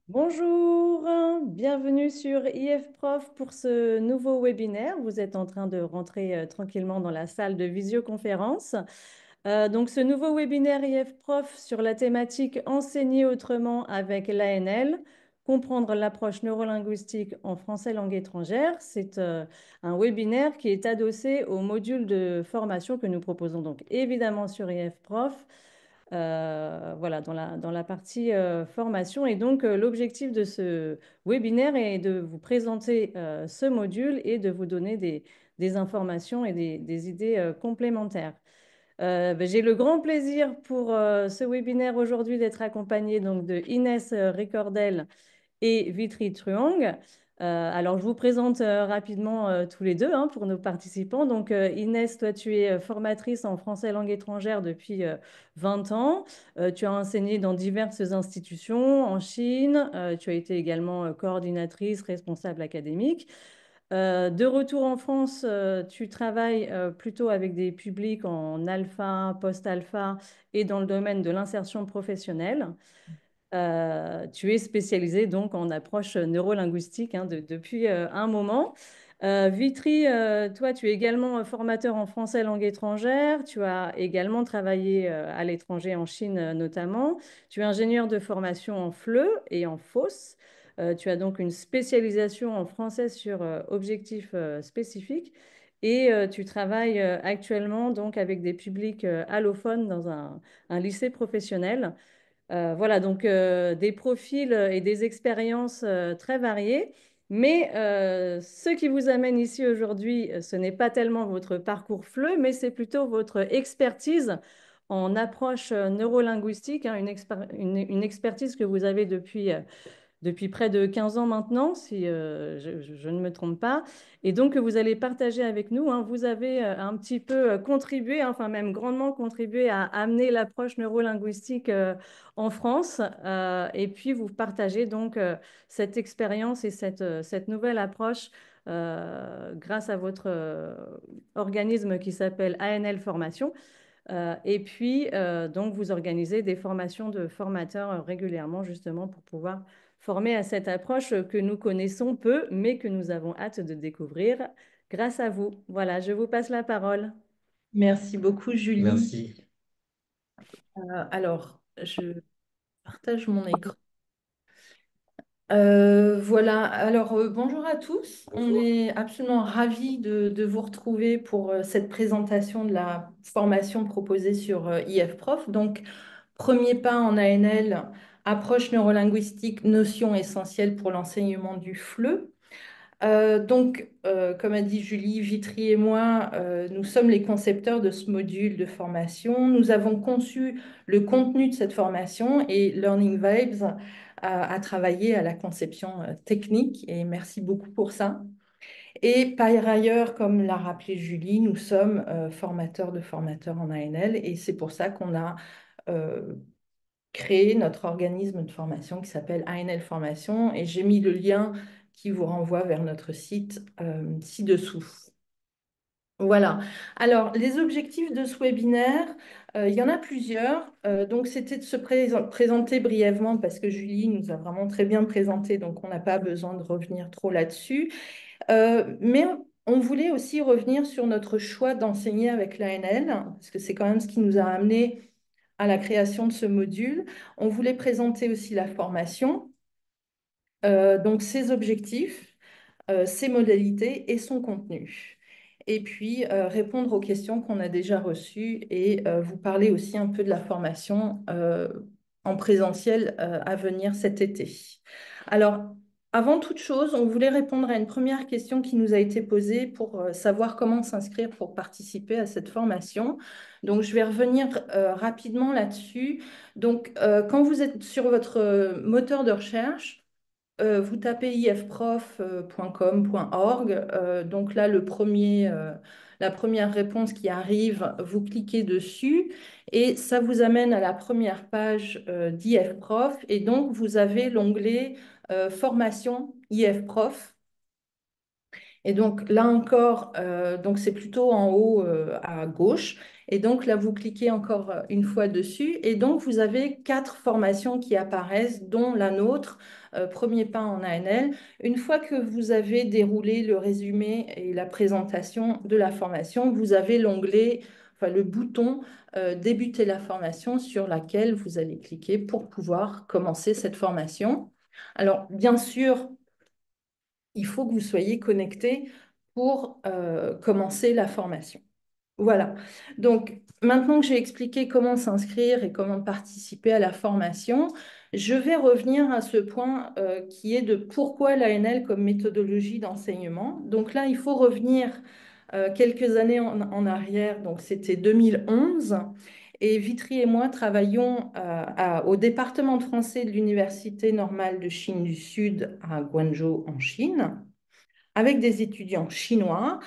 Bonjour, bienvenue sur IF Prof pour ce nouveau webinaire. Vous êtes en train de rentrer tranquillement dans la salle de visioconférence. Donc, ce nouveau webinaire IF Prof sur la thématique Enseigner autrement avec l'ANL, comprendre l'approche neurolinguistique en français langue étrangère. C'est un webinaire qui est adossé au module de formation que nous proposons donc évidemment sur IF Prof. Voilà, dans la partie formation. Et donc, l'objectif de ce webinaire est de vous présenter ce module et de vous donner des informations et des idées complémentaires. J'ai le grand plaisir pour ce webinaire aujourd'hui d'être accompagnée donc de Inès Ricordel et Vitry Truong. Alors, je vous présente rapidement tous les deux pour nos participants. Donc, Inès, toi, tu es formatrice en français langue étrangère depuis 20 ans. Tu as enseigné dans diverses institutions en Chine. Tu as été également coordinatrice, responsable académique. De retour en France, tu travailles plutôt avec des publics en alpha, post-alpha et dans le domaine de l'insertion professionnelle. Tu es spécialisé donc en approche neurolinguistique depuis un moment. Vitry, toi, tu es également formateur en français langue étrangère. Tu as également travaillé à l'étranger, en Chine notamment. Tu es ingénieur de formation en FLE et en FOSS. Tu as donc une spécialisation en français sur objectifs spécifiques. Et tu travailles actuellement donc avec des publics allophones dans un lycée professionnel. Voilà, donc des profils et des expériences très variées. Mais ce qui vous amène ici aujourd'hui, ce n'est pas tellement votre parcours FLE, mais c'est plutôt votre expertise en approche neurolinguistique, une expertise que vous avez depuis près de 15 ans maintenant, si je ne me trompe pas. Et donc, vous allez partager avec nous. Vous avez un petit peu contribué, enfin même grandement contribué à amener l'approche neurolinguistique en France. Et puis, vous partagez donc cette expérience et cette nouvelle approche grâce à votre organisme qui s'appelle ANL Formation. Et puis, donc, vous organisez des formations de formateurs régulièrement, justement, pour pouvoir former à cette approche que nous connaissons peu, mais que nous avons hâte de découvrir grâce à vous. Voilà, je vous passe la parole. Merci beaucoup, Julie. Merci. Alors, je partage mon écran. Voilà, alors bonjour à tous. On Bonjour. est absolument ravis de vous retrouver pour cette présentation de la formation proposée sur IF Prof. Donc, premier pas en ANL, approche neurolinguistique, notion essentielle pour l'enseignement du FLE. Comme a dit Julie, Vitry et moi, nous sommes les concepteurs de ce module de formation. Nous avons conçu le contenu de cette formation et Learning Vibes a travaillé à la conception technique et merci beaucoup pour ça. Et par ailleurs, comme l'a rappelé Julie, nous sommes formateurs de formateurs en ANL et c'est pour ça qu'on a euh, créé notre organisme de formation qui s'appelle ANL Formation et j'ai mis le lien qui vous renvoie vers notre site ci-dessous. Voilà. Alors, les objectifs de ce webinaire, il y en a plusieurs. Donc, c'était de se présenter brièvement parce que Julie nous a vraiment très bien présenté, donc on n'a pas besoin de revenir trop là-dessus. Mais on voulait aussi revenir sur notre choix d'enseigner avec l'ANL, parce que c'est quand même ce qui nous a amené à la création de ce module. On voulait présenter aussi la formation, donc ses objectifs, ses modalités et son contenu. Et puis répondre aux questions qu'on a déjà reçues et vous parler aussi un peu de la formation en présentiel à venir cet été. Alors, avant toute chose, on voulait répondre à une première question qui nous a été posée pour savoir comment s'inscrire pour participer à cette formation. Donc, je vais revenir rapidement là-dessus. Donc, quand vous êtes sur votre moteur de recherche, vous tapez ifprof.com.org. Donc là, la première réponse qui arrive, vous cliquez dessus et ça vous amène à la première page d'IFprof. Et donc, vous avez l'onglet Formation IFprof. Et donc là encore, donc c'est plutôt en haut à gauche. Et donc là, vous cliquez encore une fois dessus. Et donc vous avez quatre formations qui apparaissent, dont la nôtre, premier pas en ANL. Une fois que vous avez déroulé le résumé et la présentation de la formation, vous avez l'onglet, enfin le bouton débuter la formation sur laquelle vous allez cliquer pour pouvoir commencer cette formation. Alors, bien sûr, il faut que vous soyez connecté pour commencer la formation. Voilà. Donc, maintenant que j'ai expliqué comment s'inscrire et comment participer à la formation, je vais revenir à ce point qui est de pourquoi l'ANL comme méthodologie d'enseignement. Donc là, il faut revenir quelques années en arrière. Donc, c'était 2011. Et Vitry et moi travaillions au département de français de l'Université normale de Chine du Sud à Guangzhou en Chine avec des étudiants chinois.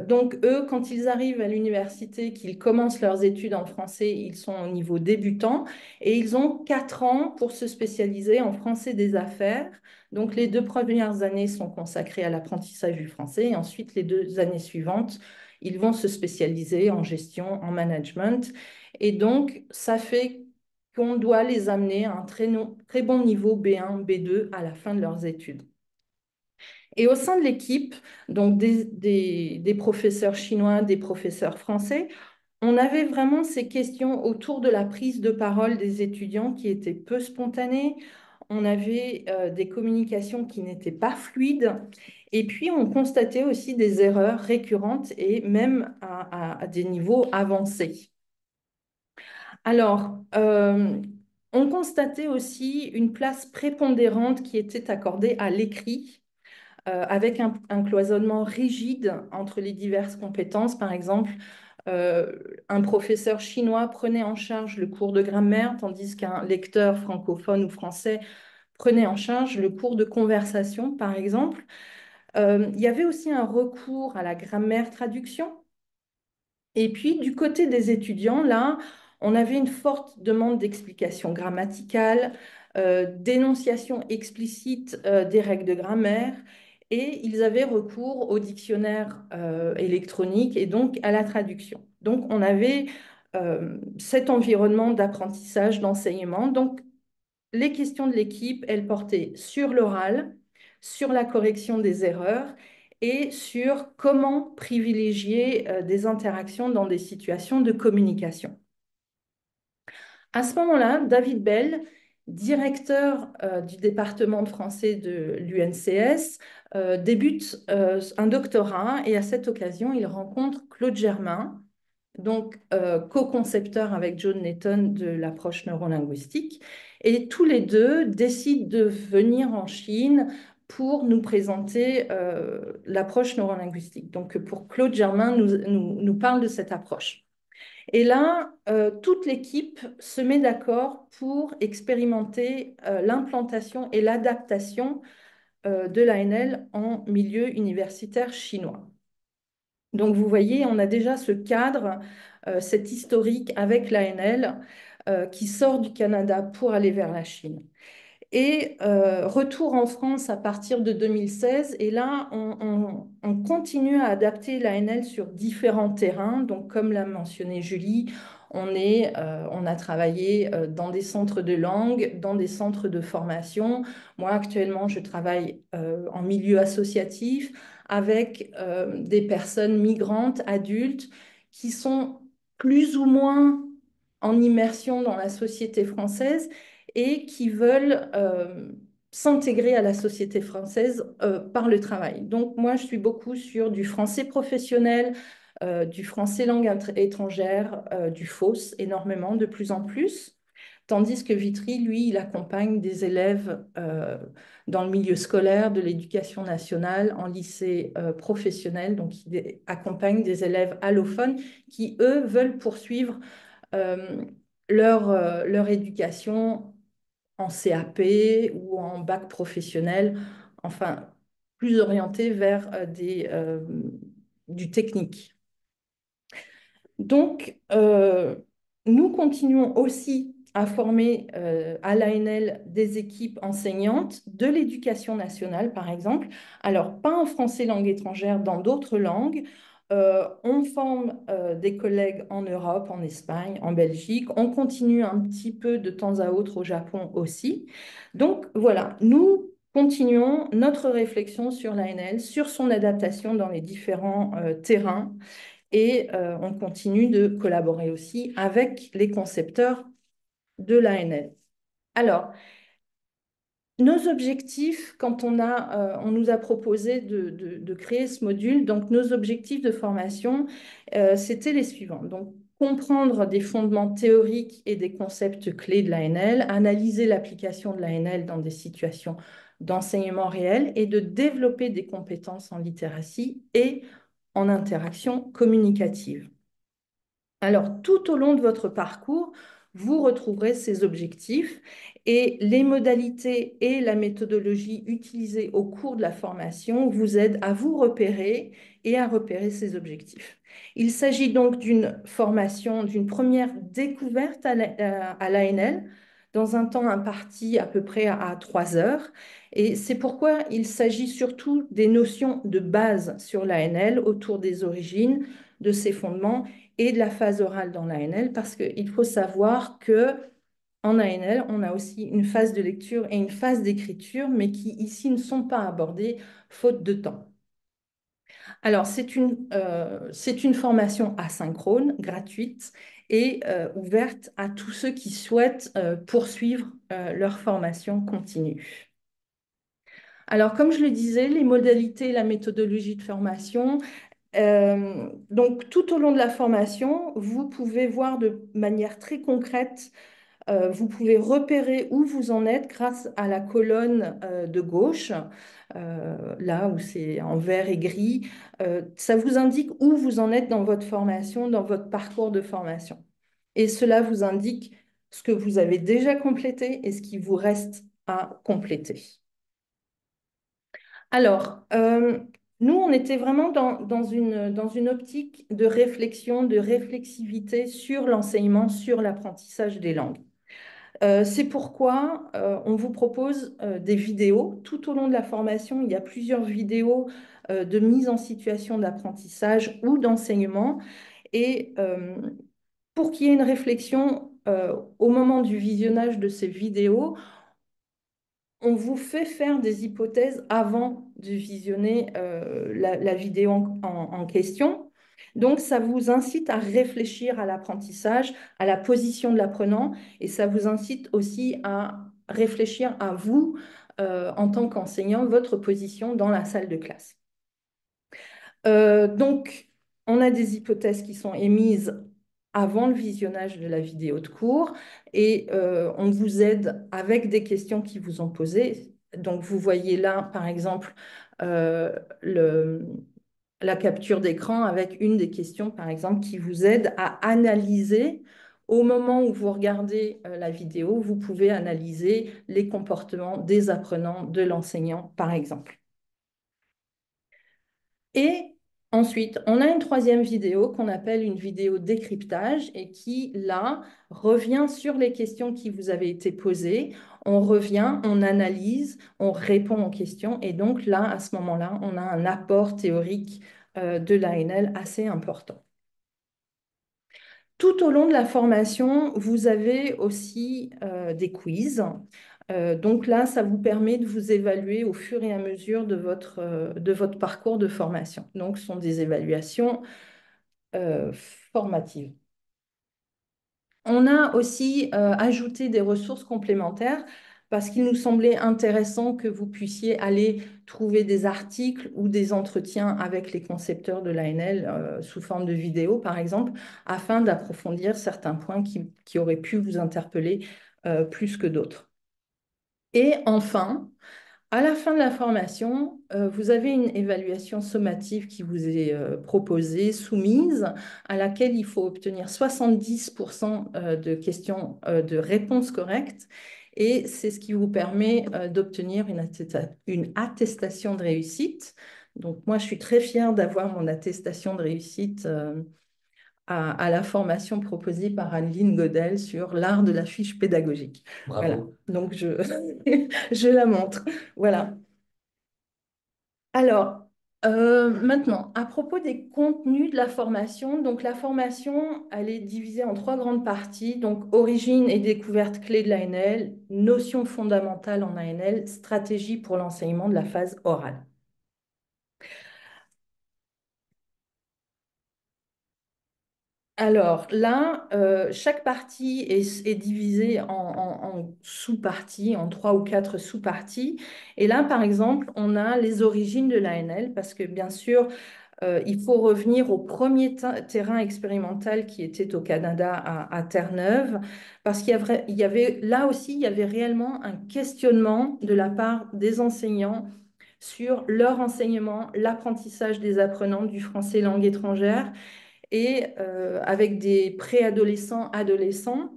Donc, eux, quand ils arrivent à l'université, qu'ils commencent leurs études en français, ils sont au niveau débutant et ils ont 4 ans pour se spécialiser en français des affaires. Donc, les 2 premières années sont consacrées à l'apprentissage du français et ensuite, les 2 années suivantes, ils vont se spécialiser en gestion, en management. Et donc, ça fait qu'on doit les amener à un très bon niveau B1, B2 à la fin de leurs études. Et au sein de l'équipe, donc des professeurs chinois, des professeurs français, on avait vraiment ces questions autour de la prise de parole des étudiants qui étaient peu spontanées. On avait des communications qui n'étaient pas fluides. Et puis, on constatait aussi des erreurs récurrentes et même à des niveaux avancés. Alors, on constatait aussi une place prépondérante qui était accordée à l'écrit avec un cloisonnement rigide entre les diverses compétences. Par exemple, euh, un professeur chinois prenait en charge le cours de grammaire, tandis qu'un lecteur francophone ou français prenait en charge le cours de conversation, par exemple. Il y avait aussi un recours à la grammaire-traduction. Et puis, du côté des étudiants, là, on avait une forte demande d'explications grammaticales, d'énonciation explicite des règles de grammaire, et ils avaient recours au dictionnaire électronique et donc à la traduction. Donc, on avait cet environnement d'apprentissage, d'enseignement. Donc, les questions de l'équipe, elles portaient sur l'oral, sur la correction des erreurs et sur comment privilégier des interactions dans des situations de communication. À ce moment-là, David Bell, directeur du département de français de l'UNCS, débute un doctorat et à cette occasion, il rencontre Claude Germain, donc co-concepteur avec John Nathan de l'approche neurolinguistique. Et tous les deux décident de venir en Chine pour nous présenter l'approche neurolinguistique. Donc pour Claude Germain nous parle de cette approche. Et là, toute l'équipe se met d'accord pour expérimenter l'implantation et l'adaptation de l'ANL en milieu universitaire chinois. Donc, vous voyez, on a déjà ce cadre, cet historique avec l'ANL qui sort du Canada pour aller vers la Chine. Et retour en France à partir de 2016. Et là, on continue à adapter l'ANL sur différents terrains. Donc, comme l'a mentionné Julie, on a travaillé dans des centres de langue, dans des centres de formation. Moi, actuellement, je travaille en milieu associatif avec des personnes migrantes, adultes, qui sont plus ou moins en immersion dans la société française et qui veulent s'intégrer à la société française par le travail. Donc moi, je suis beaucoup sur du français professionnel, du français langue étrangère, du FOSS énormément, de plus en plus. Tandis que Vitry, lui, il accompagne des élèves dans le milieu scolaire, de l'éducation nationale, en lycée professionnel. Donc, il accompagne des élèves allophones qui, eux, veulent poursuivre euh, leur éducation en CAP ou en bac professionnel, enfin, plus orienté vers du technique. Donc, nous continuons aussi à former à l'ANL des équipes enseignantes de l'éducation nationale, par exemple. Alors, pas en français langue étrangère, dans d'autres langues. On forme des collègues en Europe, en Espagne, en Belgique. On continue un petit peu de temps à autre au Japon aussi. Donc, voilà, nous continuons notre réflexion sur l'ANL, sur son adaptation dans les différents terrains et on continue de collaborer aussi avec les concepteurs de l'ANL. Alors, nos objectifs, quand on nous a proposé de créer ce module, donc nos objectifs de formation, c'était les suivants. Donc, comprendre des fondements théoriques et des concepts clés de l'ANL, analyser l'application de l'ANL dans des situations d'enseignement réel et de développer des compétences en littératie et en interaction communicative. Alors, tout au long de votre parcours, vous retrouverez ces objectifs et les modalités et la méthodologie utilisées au cours de la formation vous aident à vous repérer et à repérer ces objectifs. Il s'agit donc d'une formation, d'une première découverte à l'ANL dans un temps imparti à peu près à 3 heures. Et c'est pourquoi il s'agit surtout des notions de base sur l'ANL autour des origines, de ses fondements et de la phase orale dans l'ANL, parce qu'il faut savoir que en ANL, on a aussi une phase de lecture et une phase d'écriture, mais qui ici ne sont pas abordées faute de temps. Alors, c'est une formation asynchrone, gratuite et ouverte à tous ceux qui souhaitent poursuivre leur formation continue. Alors, comme je le disais, les modalités et la méthodologie de formation, donc, tout au long de la formation, vous pouvez voir de manière très concrète, vous pouvez repérer où vous en êtes grâce à la colonne de gauche, là où c'est en vert et gris. Ça vous indique où vous en êtes dans votre formation, dans votre parcours de formation. Et cela vous indique ce que vous avez déjà complété et ce qui vous reste à compléter. Alors, nous, on était vraiment dans une optique de réflexion, de réflexivité sur l'enseignement, sur l'apprentissage des langues. C'est pourquoi on vous propose des vidéos. Tout au long de la formation, il y a plusieurs vidéos de mise en situation d'apprentissage ou d'enseignement. Et pour qu'il y ait une réflexion au moment du visionnage de ces vidéos, on vous fait faire des hypothèses avant de visionner la vidéo en question. Donc, ça vous incite à réfléchir à l'apprentissage, à la position de l'apprenant, et ça vous incite aussi à réfléchir à vous, en tant qu'enseignant, votre position dans la salle de classe. Donc, on a des hypothèses qui sont émises avant le visionnage de la vidéo de cours et on vous aide avec des questions qui vous ont posées. Donc, vous voyez là, par exemple, euh, le, la capture d'écran avec une des questions, par exemple, qui vous aide à analyser. Au moment où vous regardez la vidéo, vous pouvez analyser les comportements des apprenants, de l'enseignant, par exemple. Et ensuite, on a une troisième vidéo qu'on appelle une vidéo décryptage et qui, là, revient sur les questions qui vous avaient été posées. On revient, on analyse, on répond aux questions. Et donc là, à ce moment-là, on a un apport théorique de l'ANL assez important. Tout au long de la formation, vous avez aussi des quiz. Donc là, ça vous permet de vous évaluer au fur et à mesure de votre parcours de formation. Donc, ce sont des évaluations formatives. On a aussi ajouté des ressources complémentaires parce qu'il nous semblait intéressant que vous puissiez aller trouver des articles ou des entretiens avec les concepteurs de l'ANL sous forme de vidéo, par exemple, afin d'approfondir certains points qui auraient pu vous interpeller plus que d'autres. Et enfin, à la fin de la formation, vous avez une évaluation sommative qui vous est proposée, soumise, à laquelle il faut obtenir 70% de questions de réponses correctes. Et c'est ce qui vous permet d'obtenir une attestation de réussite. Donc moi, je suis très fière d'avoir mon attestation de réussite à la formation proposée par Anneline Godel sur l'art de la fiche pédagogique. Voilà, Bravo. donc je la montre. Voilà. Alors, maintenant, à propos des contenus de la formation, donc la formation, elle est divisée en trois grandes parties, donc origine et découverte clé de l'ANL, notions fondamentales en ANL, stratégie pour l'enseignement de la phase orale. Alors là, chaque partie est divisée en sous-parties, en trois ou quatre sous-parties. Et là, par exemple, on a les origines de l'ANL, parce que bien sûr, il faut revenir au premier terrain expérimental qui était au Canada à Terre-Neuve, parce il y avait là aussi, il y avait réellement un questionnement de la part des enseignants sur leur enseignement, l'apprentissage des apprenants du français langue étrangère et avec des préadolescents, adolescents.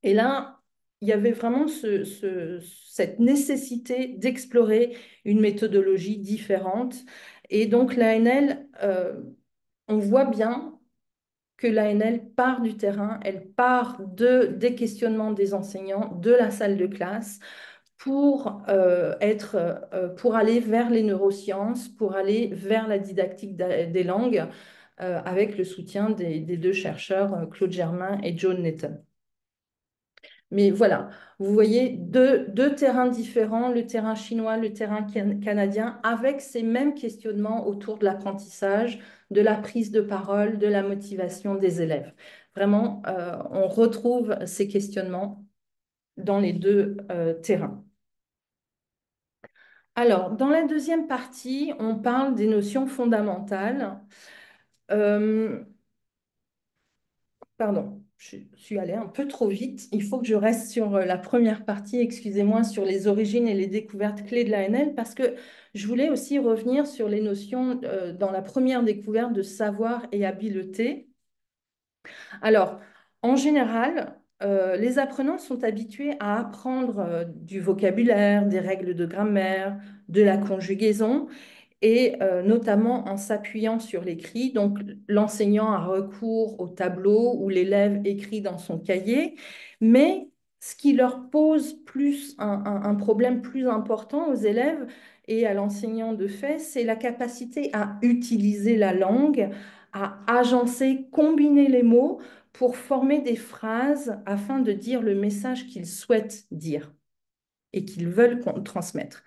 Et là, il y avait vraiment cette nécessité d'explorer une méthodologie différente. Et donc l'ANL, on voit bien que l'ANL part du terrain, elle part des questionnements des enseignants, de la salle de classe, pour aller vers les neurosciences, pour aller vers la didactique des langues, avec le soutien des deux chercheurs, Claude Germain et John Netton. Mais voilà, vous voyez deux terrains différents, le terrain chinois, le terrain canadien, avec ces mêmes questionnements autour de l'apprentissage, de la prise de parole, de la motivation des élèves. Vraiment, on retrouve ces questionnements dans les deux terrains. Alors, dans la deuxième partie, on parle des notions fondamentales. Euh, Pardon, je suis allée un peu trop vite. Il faut que je reste sur la première partie, excusez-moi, sur les origines et les découvertes clés de l'ANL, parce que je voulais aussi revenir sur les notions dans la première découverte de savoir et habileté. Alors, en général, les apprenants sont habitués à apprendre du vocabulaire, des règles de grammaire, de la conjugaison, et notamment en s'appuyant sur l'écrit. Donc, l'enseignant a recours au tableau où l'élève écrit dans son cahier, mais ce qui leur pose un problème plus important aux élèves et à l'enseignant de fait, c'est la capacité à utiliser la langue, à agencer, combiner les mots pour former des phrases afin de dire le message qu'ils souhaitent dire et qu'ils veulent transmettre.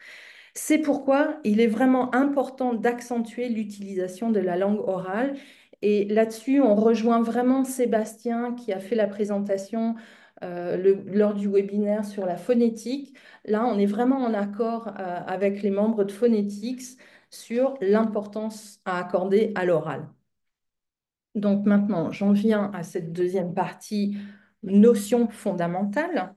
C'est pourquoi il est vraiment important d'accentuer l'utilisation de la langue orale. Et là-dessus, on rejoint vraiment Sébastien qui a fait la présentation lors du webinaire sur la phonétique. Là, on est vraiment en accord avec les membres de Phonetics sur l'importance à accorder à l'oral. Donc maintenant, j'en viens à cette deuxième partie, notion fondamentale.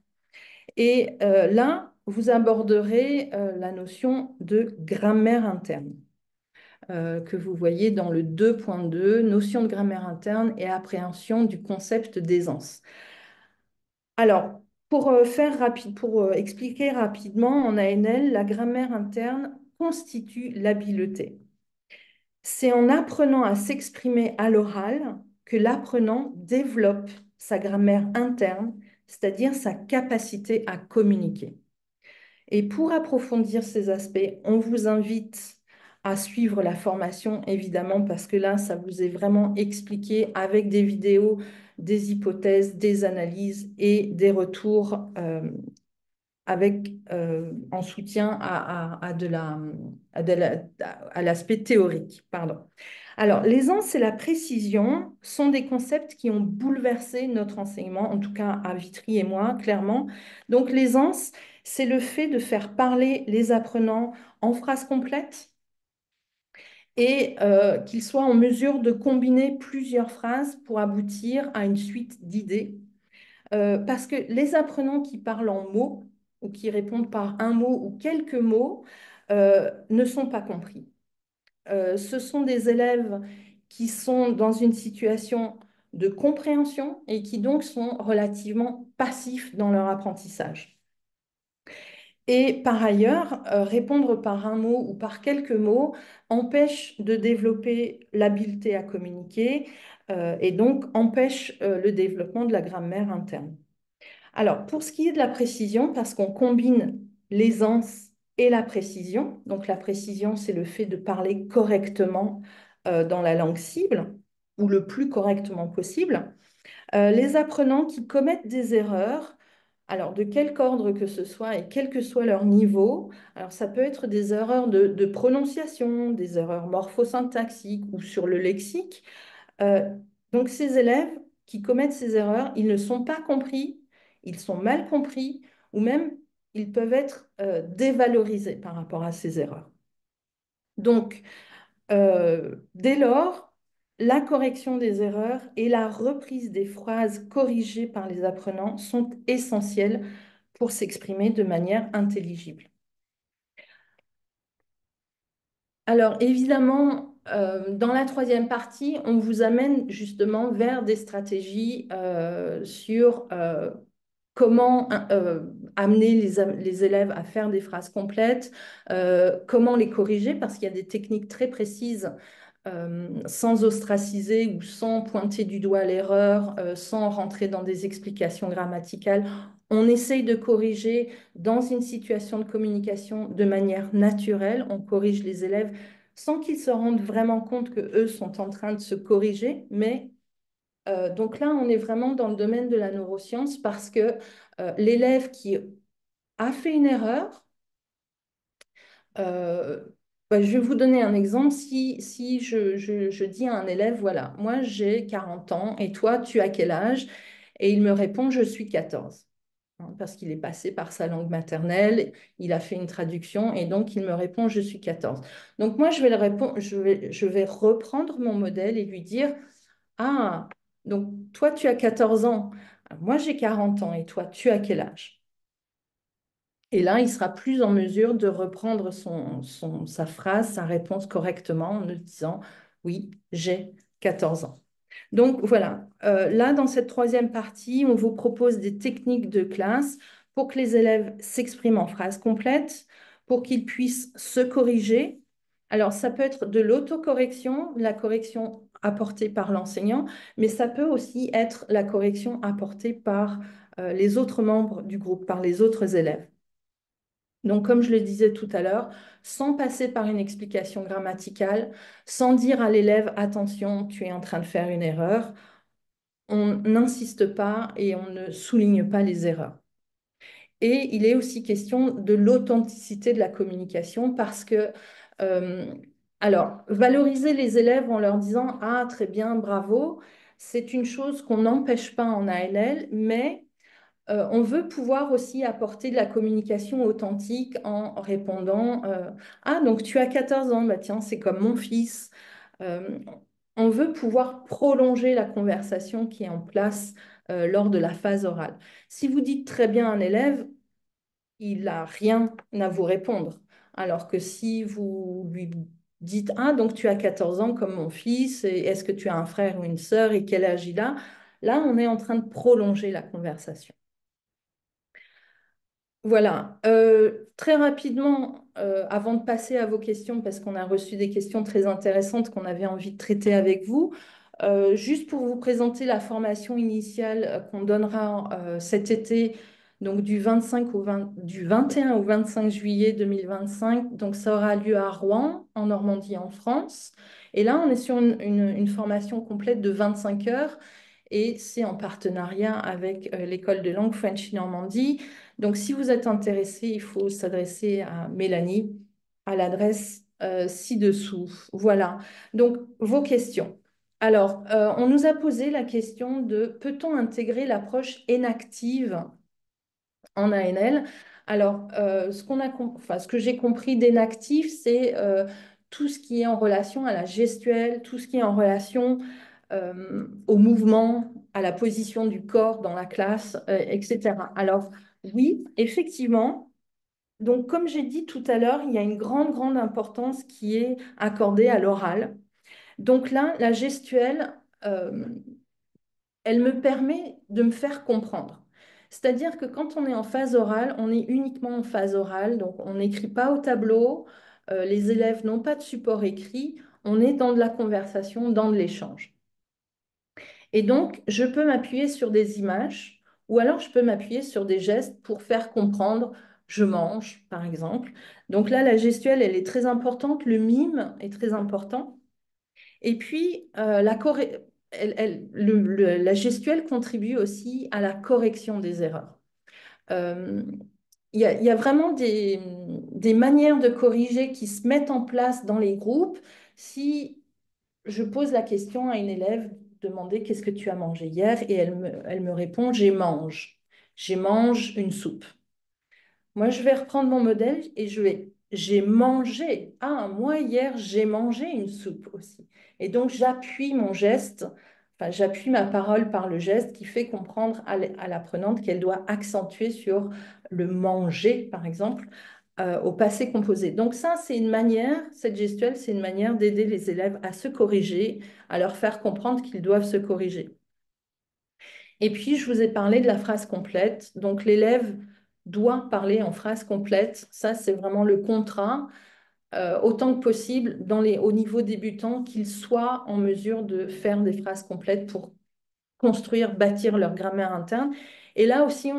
Et là, vous aborderez la notion de grammaire interne, que vous voyez dans le 2.2, notion de grammaire interne et appréhension du concept d'aisance. Alors, pour expliquer rapidement, en ANL, la grammaire interne constitue l'habileté. C'est en apprenant à s'exprimer à l'oral que l'apprenant développe sa grammaire interne, c'est-à-dire sa capacité à communiquer. Et pour approfondir ces aspects, on vous invite à suivre la formation, évidemment, parce que là, ça vous est vraiment expliqué avec des vidéos, des hypothèses, des analyses et des retours en soutien à l'aspect théorique. Pardon. Alors, l'aisance et la précision sont des concepts qui ont bouleversé notre enseignement, en tout cas à Vitry et moi, clairement. Donc, l'aisance, c'est le fait de faire parler les apprenants en phrases complètes et qu'ils soient en mesure de combiner plusieurs phrases pour aboutir à une suite d'idées. Parce que les apprenants qui parlent en mots ou qui répondent par un mot ou quelques mots ne sont pas compris. Ce sont des élèves qui sont dans une situation de compréhension et qui donc sont relativement passifs dans leur apprentissage. Et par ailleurs, répondre par un mot ou par quelques mots empêche de développer l'habileté à communiquer, et donc empêche le développement de la grammaire interne. Alors, pour ce qui est de la précision, parce qu'on combine l'aisance et la précision, donc la précision, c'est le fait de parler correctement dans la langue cible, ou le plus correctement possible. Les apprenants qui commettent des erreurs, alors de quelque ordre que ce soit et quel que soit leur niveau, alors ça peut être des erreurs de prononciation, des erreurs morphosyntaxiques ou sur le lexique. Euh, donc ces élèves qui commettent ces erreurs, ils ne sont pas compris, ils sont mal compris ou même ils peuvent être dévalorisés par rapport à ces erreurs. Donc, dès lors, la correction des erreurs et la reprise des phrases corrigées par les apprenants sont essentielles pour s'exprimer de manière intelligible. Alors, évidemment, dans la troisième partie, on vous amène justement vers des stratégies sur comment amener les élèves à faire des phrases complètes, comment les corriger, parce qu'il y a des techniques très précises sans ostraciser ou sans pointer du doigt l'erreur, sans rentrer dans des explications grammaticales. On essaye de corriger dans une situation de communication de manière naturelle. On corrige les élèves sans qu'ils se rendent vraiment compte que eux sont en train de se corriger. Mais donc là, on est vraiment dans le domaine de la neuroscience parce que l'élève qui a fait une erreur, euh, je vais vous donner un exemple. Si je dis à un élève, voilà, moi j'ai 40 ans et toi, tu as quel âge? Et il me répond, je suis 14. Hein, parce qu'il est passé par sa langue maternelle, il a fait une traduction et donc il me répond, je suis 14. Donc moi, je vais le répondre, je vais reprendre mon modèle et lui dire, ah, donc toi, tu as 14 ans, moi j'ai 40 ans et toi, tu as quel âge? Et là, il sera plus en mesure de reprendre sa phrase, sa réponse correctement en nous disant, oui, j'ai 14 ans. Donc voilà, là, dans cette troisième partie, on vous propose des techniques de classe pour que les élèves s'expriment en phrases complètes, pour qu'ils puissent se corriger. Alors, ça peut être de l'autocorrection, la correction apportée par l'enseignant, mais ça peut aussi être la correction apportée par les autres membres du groupe, par les autres élèves. Donc, comme je le disais tout à l'heure, sans passer par une explication grammaticale, sans dire à l'élève, attention, tu es en train de faire une erreur, on n'insiste pas et on ne souligne pas les erreurs. Et il est aussi question de l'authenticité de la communication parce que, euh, alors, valoriser les élèves en leur disant, ah, très bien, bravo, c'est une chose qu'on n'empêche pas en ALL, mais on veut pouvoir aussi apporter de la communication authentique en répondant ah, donc tu as 14 ans, bah tiens, c'est comme mon fils. Euh, on veut pouvoir prolonger la conversation qui est en place lors de la phase orale. Si vous dites très bien à un élève, il n'a rien à vous répondre. Alors que si vous lui dites ah, donc tu as 14 ans comme mon fils, et est-ce que tu as un frère ou une sœur et quel âge il a? Là, on est en train de prolonger la conversation. Voilà. Très rapidement, avant de passer à vos questions, parce qu'on a reçu des questions très intéressantes qu'on avait envie de traiter avec vous, juste pour vous présenter la formation initiale qu'on donnera cet été, donc du 21 au 25 juillet 2025. Donc ça aura lieu à Rouen, en Normandie, en France. Et là, on est sur une formation complète de 25 heures et c'est en partenariat avec l'école de langue French Normandie. Donc, si vous êtes intéressé, il faut s'adresser à Mélanie à l'adresse ci-dessous. Voilà. Donc, vos questions. Alors, on nous a posé la question de peut-on intégrer l'approche inactive en ANL? Alors, ce que j'ai compris d'inactif, c'est tout ce qui est en relation à la gestuelle, tout ce qui est en relation au mouvement, à la position du corps dans la classe, etc. Alors, oui, effectivement. Donc, comme j'ai dit tout à l'heure, il y a une grande, grande importance qui est accordée à l'oral. Donc là, la gestuelle, euh, elle me permet de me faire comprendre. C'est-à-dire que quand on est en phase orale, on est uniquement en phase orale, donc on n'écrit pas au tableau, les élèves n'ont pas de support écrit, on est dans de la conversation, dans de l'échange. Et donc, je peux m'appuyer sur des images ou alors je peux m'appuyer sur des gestes pour faire comprendre je mange, par exemple. Donc là, la gestuelle, elle est très importante. Le mime est très important. Et puis, la gestuelle contribue aussi à la correction des erreurs. Euh, il y a vraiment des manières de corriger qui se mettent en place dans les groupes. Si je pose la question à une élève, demander qu'est-ce que tu as mangé hier, et elle me répond, j'ai mange une soupe. Moi, je vais reprendre mon modèle et j'ai mangé. Ah, moi, hier, j'ai mangé une soupe aussi. Et donc, j'appuie mon geste, enfin, j'appuie ma parole par le geste qui fait comprendre à l'apprenante qu'elle doit accentuer sur le manger, par exemple, au passé composé. Donc, ça, c'est une manière, cette gestuelle, c'est une manière d'aider les élèves à se corriger, à leur faire comprendre qu'ils doivent se corriger. Et puis, je vous ai parlé de la phrase complète. Donc, l'élève doit parler en phrase complète. Ça, c'est vraiment le contrat, autant que possible, au niveau débutant, qu'ils soient en mesure de faire des phrases complètes pour construire, bâtir leur grammaire interne. Et là aussi,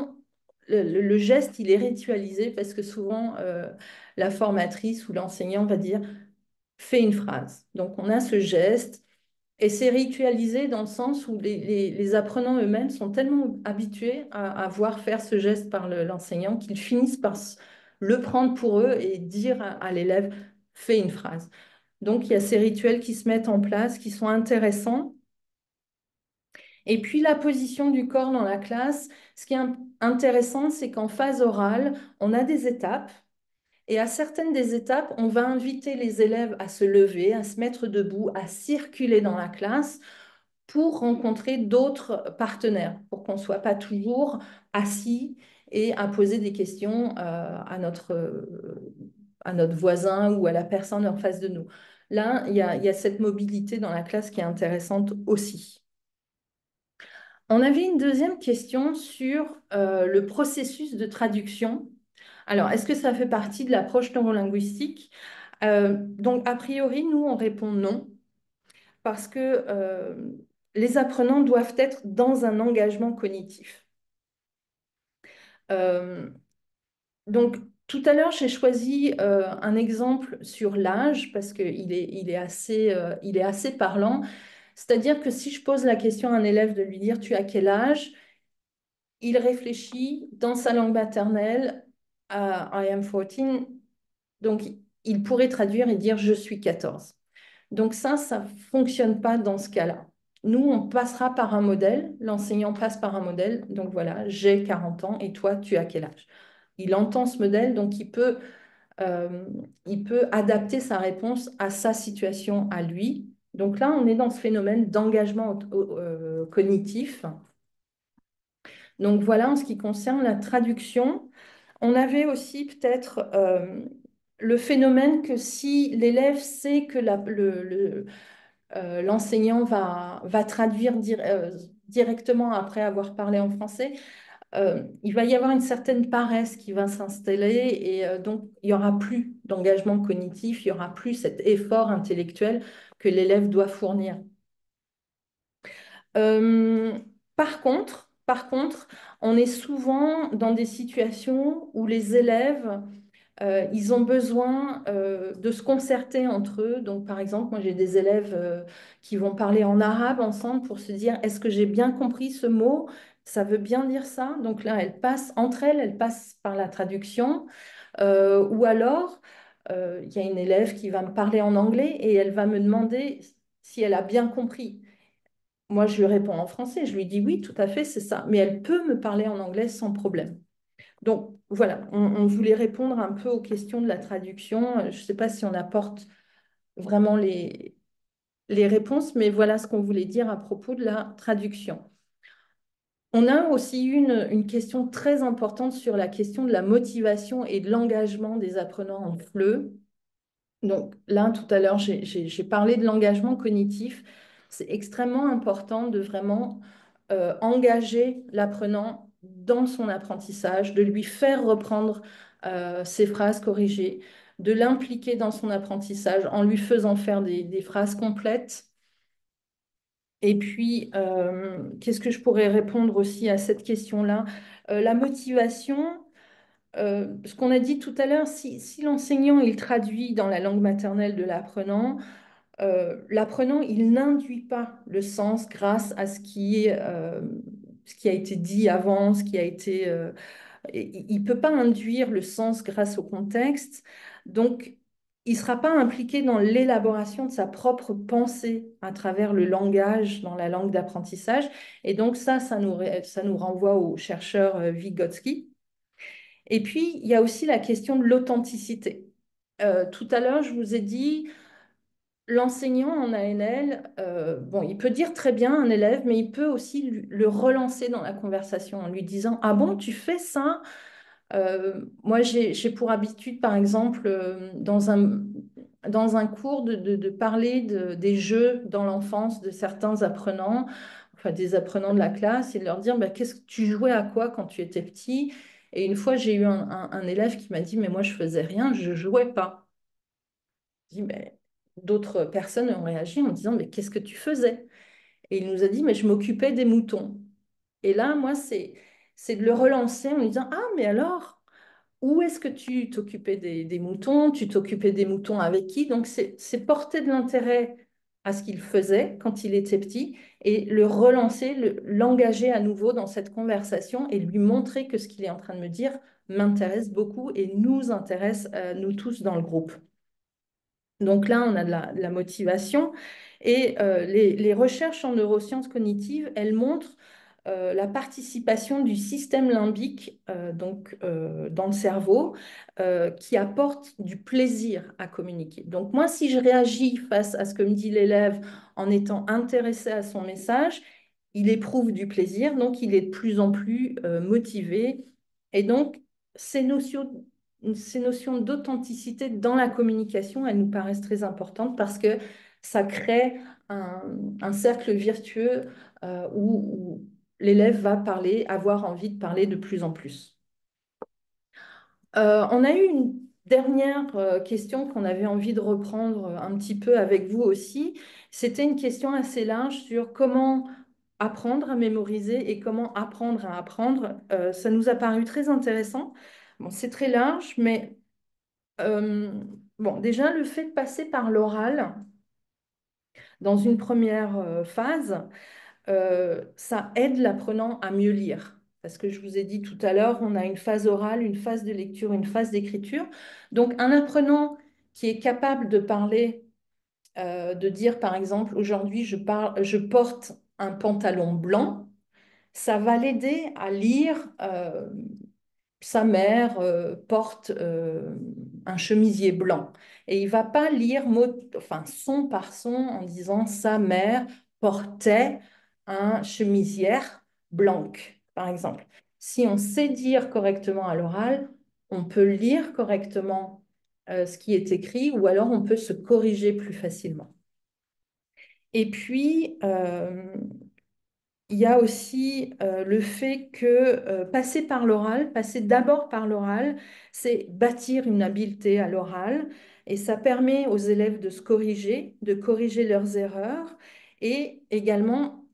le geste, il est ritualisé parce que souvent, la formatrice ou l'enseignant va dire, fais une phrase. Donc, on a ce geste. Et c'est ritualisé dans le sens où les apprenants eux-mêmes sont tellement habitués à voir faire ce geste par l'enseignant qu'ils finissent par le prendre pour eux et dire à l'élève, fais une phrase. Donc, il y a ces rituels qui se mettent en place, qui sont intéressants. Et puis, la position du corps dans la classe, ce qui est intéressant, c'est qu'en phase orale, on a des étapes. Et à certaines des étapes, on va inviter les élèves à se lever, à se mettre debout, à circuler dans la classe pour rencontrer d'autres partenaires, pour qu'on ne soit pas toujours assis et à poser des questions à notre voisin ou à la personne en face de nous. Là, il y a cette mobilité dans la classe qui est intéressante aussi. On avait une deuxième question sur le processus de traduction. Alors, est-ce que ça fait partie de l'approche neurolinguistique? Donc, a priori, nous, on répond non parce que les apprenants doivent être dans un engagement cognitif. Euh, donc, tout à l'heure, j'ai choisi un exemple sur l'âge parce il est assez parlant. C'est-à-dire que si je pose la question à un élève de lui dire tu as quel âge, il réfléchit dans sa langue maternelle à I am 14. Donc, il pourrait traduire et dire je suis 14. Donc ça ne fonctionne pas dans ce cas-là. Nous, on passera par un modèle, l'enseignant passe par un modèle, donc voilà, j'ai 40 ans et toi, tu as quel âge? Il entend ce modèle, donc il peut adapter sa réponse à sa situation, à lui. Donc là, on est dans ce phénomène d'engagement cognitif. Donc voilà, en ce qui concerne la traduction, on avait aussi peut-être le phénomène que si l'élève sait que l'enseignant va traduire directement après avoir parlé en français, il va y avoir une certaine paresse qui va s'installer et donc il n'y aura plus d'engagement cognitif, il n'y aura plus cet effort intellectuel que l'élève doit fournir. Euh, par contre, on est souvent dans des situations où les élèves ils ont besoin de se concerter entre eux. Donc, par exemple, moi, j'ai des élèves qui vont parler en arabe ensemble pour se dire, est-ce que j'ai bien compris ce mot? Ça veut bien dire ça. Donc là, elles passent par la traduction. Ou alors, il y a une élève qui va me parler en anglais et elle va me demander si elle a bien compris. Moi, je lui réponds en français. Je lui dis oui, tout à fait, c'est ça. Mais elle peut me parler en anglais sans problème. Donc voilà, on voulait répondre un peu aux questions de la traduction. Je ne sais pas si on apporte vraiment les réponses, mais voilà ce qu'on voulait dire à propos de la traduction. On a aussi une question très importante sur la question de la motivation et de l'engagement des apprenants en FLE. Donc là, tout à l'heure, j'ai parlé de l'engagement cognitif. C'est extrêmement important de vraiment engager l'apprenant dans son apprentissage, de lui faire reprendre ses phrases corrigées, de l'impliquer dans son apprentissage en lui faisant faire des phrases complètes. Et puis, qu'est-ce que je pourrais répondre aussi à cette question-là? La motivation, ce qu'on a dit tout à l'heure, si l'enseignant il traduit dans la langue maternelle de l'apprenant, l'apprenant il n'induit pas le sens grâce à ce qui a été dit avant, ce qui a été il ne peut pas induire le sens grâce au contexte, donc il ne sera pas impliqué dans l'élaboration de sa propre pensée à travers le langage dans la langue d'apprentissage. Et donc ça nous renvoie au chercheur Vygotsky. Et puis, il y a aussi la question de l'authenticité. Tout à l'heure, je vous ai dit, l'enseignant en ANL, bon, il peut dire très bien à un élève, mais il peut aussi le relancer dans la conversation en lui disant, ah bon, tu fais ça? Moi, j'ai pour habitude, par exemple, dans un cours, de parler des jeux dans l'enfance de certains apprenants, enfin des apprenants de la classe, et de leur dire, bah, qu'est-ce que tu jouais à quoi quand tu étais petit? Et une fois, j'ai eu un élève qui m'a dit, mais moi, je faisais rien, je jouais pas. Je dis, mais d'autres personnes ont réagi en disant, mais qu'est-ce que tu faisais? Et il nous a dit, mais je m'occupais des moutons. Et là, moi, c'est de le relancer en lui disant, ah, mais alors? Où est-ce que tu t'occupais des moutons? Tu t'occupais des moutons avec qui? Donc, c'est porter de l'intérêt à ce qu'il faisait quand il était petit et le relancer, l'engager à nouveau dans cette conversation et lui montrer que ce qu'il est en train de me dire m'intéresse beaucoup et nous intéresse, nous tous dans le groupe. Donc là, on a de la motivation. Et les recherches en neurosciences cognitives, elles montrent la participation du système limbique dans le cerveau qui apporte du plaisir à communiquer. Donc moi, si je réagis face à ce que me dit l'élève en étant intéressé à son message, il éprouve du plaisir, donc il est de plus en plus motivé. Et donc, ces notions d'authenticité dans la communication, elles nous paraissent très importantes parce que ça crée un, un cercle virtueux où l'élève va parler, avoir envie de parler de plus en plus. On a eu une dernière question qu'on avait envie de reprendre un petit peu avec vous aussi. C'était une question assez large sur comment apprendre à mémoriser et comment apprendre à apprendre. Ça nous a paru très intéressant. Bon, c'est très large, mais euh, bon, déjà, le fait de passer par l'oral dans une première phase, ça aide l'apprenant à mieux lire. Parce que je vous ai dit tout à l'heure, on a une phase orale, une phase de lecture, une phase d'écriture. Donc, un apprenant qui est capable de parler, de dire par exemple, aujourd'hui, je porte un pantalon blanc, ça va l'aider à lire sa mère porte un chemisier blanc. Et il va pas lire enfin, son par son en disant sa mère portait un chemisière blanc, par exemple. Si on sait dire correctement à l'oral, on peut lire correctement ce qui est écrit ou alors on peut se corriger plus facilement. Et puis, il y a aussi le fait que passer par l'oral, passer d'abord par l'oral, c'est bâtir une habileté à l'oral et ça permet aux élèves de corriger leurs erreurs et également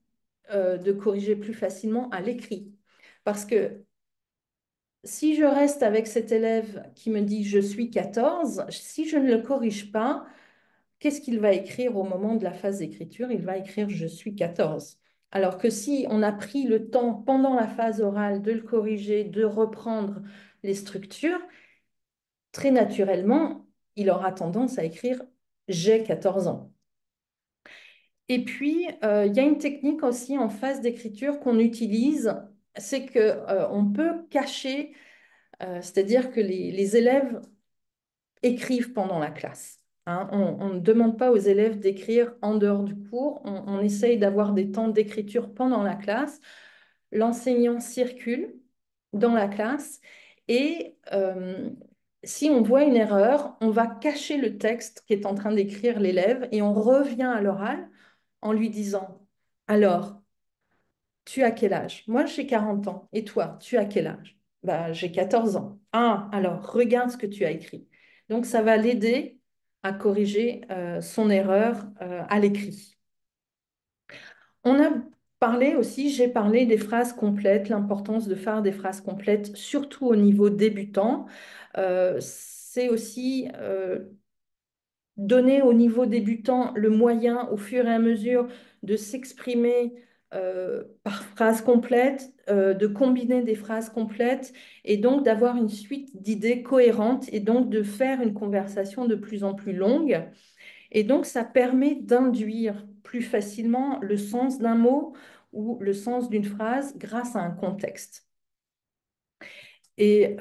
de corriger plus facilement à l'écrit. Parce que si je reste avec cet élève qui me dit je suis 14, si je ne le corrige pas, qu'est-ce qu'il va écrire au moment de la phase d'écriture? Il va écrire je suis 14. Alors que si on a pris le temps pendant la phase orale de le corriger, de reprendre les structures, très naturellement, il aura tendance à écrire j'ai 14 ans. Et puis, il y a une technique aussi en phase d'écriture qu'on utilise, c'est que on peut cacher, c'est-à-dire que les élèves écrivent pendant la classe. Hein. On ne demande pas aux élèves d'écrire en dehors du cours, on essaye d'avoir des temps d'écriture pendant la classe. L'enseignant circule dans la classe et si on voit une erreur, on va cacher le texte qu'est en train d'écrire l'élève et on revient à l'oral en lui disant, alors, tu as quel âge? Moi, j'ai 40 ans. Et toi, tu as quel âge? Bah, j'ai 14 ans. Ah, alors, regarde ce que tu as écrit. Donc, ça va l'aider à corriger son erreur à l'écrit. On a parlé aussi, j'ai parlé des phrases complètes, l'importance de faire des phrases complètes, surtout au niveau débutant. C'est aussi donner au niveau débutant le moyen, au fur et à mesure, de s'exprimer par phrase complète, de combiner des phrases complètes et donc d'avoir une suite d'idées cohérentes et donc de faire une conversation de plus en plus longue. Et donc, ça permet d'induire plus facilement le sens d'un mot ou le sens d'une phrase grâce à un contexte. Et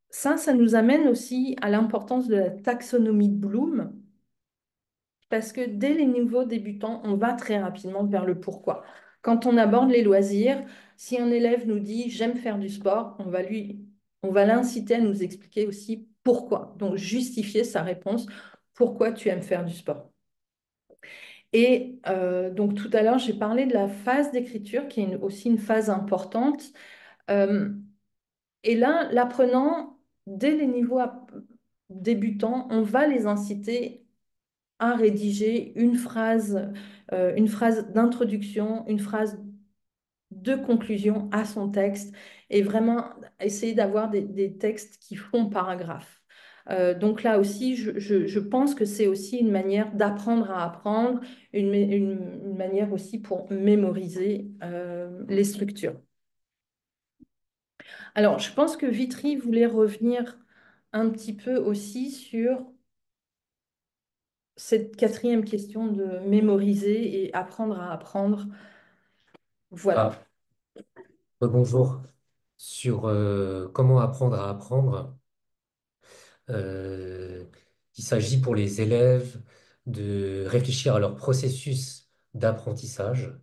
ça nous amène aussi à l'importance de la taxonomie de Bloom, parce que dès les niveaux débutants, on va très rapidement vers le pourquoi. Quand on aborde les loisirs, si un élève nous dit j'aime faire du sport, on va l'inciter à nous expliquer aussi pourquoi. Donc justifier sa réponse, pourquoi tu aimes faire du sport. Et donc tout à l'heure, j'ai parlé de la phase d'écriture, qui est aussi une phase importante. Euh, et là, l'apprenant, dès les niveaux débutants, on va les inciter à rédiger une phrase d'introduction, une phrase de conclusion à son texte et vraiment essayer d'avoir des textes qui font paragraphe. Donc là aussi, je pense que c'est aussi une manière d'apprendre à apprendre, une manière aussi pour mémoriser les structures. Alors, je pense que Vitry voulait revenir un petit peu aussi sur cette quatrième question de mémoriser et apprendre à apprendre. Voilà. Ah, bonjour. Sur comment apprendre à apprendre, euh, il s'agit pour les élèves de réfléchir à leur processus d'apprentissage.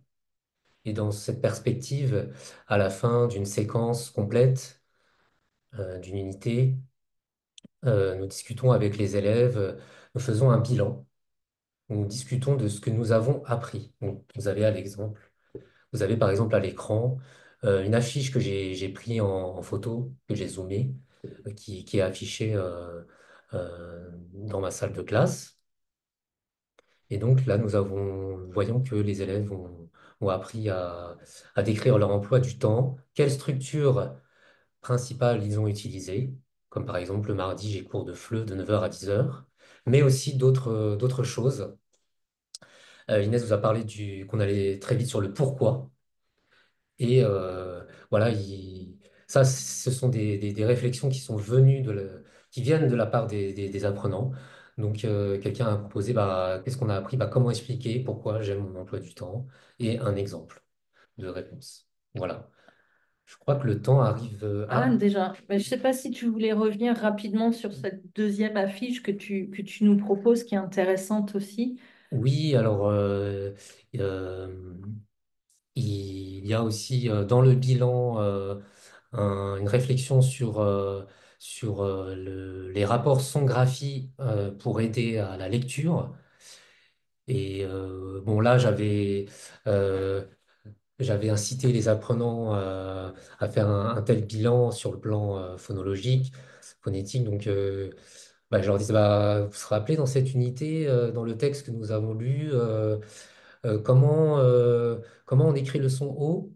Et dans cette perspective, à la fin d'une séquence complète, d'une unité, nous discutons avec les élèves, nous faisons un bilan, nous discutons de ce que nous avons appris. Donc, vous avez à l'exemple. Vous avez par exemple à l'écran une affiche que j'ai pris en photo, que j'ai zoomé, qui est affichée dans ma salle de classe. Et donc là, nous voyons que les élèves ont appris à décrire leur emploi du temps, quelle structure principale ils ont utilisée, comme par exemple le mardi, j'ai cours de FLE de 9 heures à 10 heures, mais aussi d'autres choses. Inès vous a parlé qu'on allait très vite sur le pourquoi. Et voilà, ça, ce sont des réflexions qui sont venues qui viennent de la part des apprenants. Donc, quelqu'un a proposé, bah, qu'est-ce qu'on a appris? Bah, comment expliquer pourquoi j'aime mon emploi du temps? Et un exemple de réponse. Voilà. Je crois que le temps arrive. Ah, déjà. Mais je ne sais pas si tu voulais revenir rapidement sur cette deuxième affiche que tu nous proposes, qui est intéressante aussi. Oui, alors, euh, il y a aussi dans le bilan une réflexion sur les rapports son-graphie pour aider à la lecture. Et bon, là, euh, j'avais incité les apprenants à faire un tel bilan sur le plan phonologique, phonétique. Donc, bah, je leur disais, bah, vous vous rappelez dans cette unité, dans le texte que nous avons lu, comment on écrit le son O?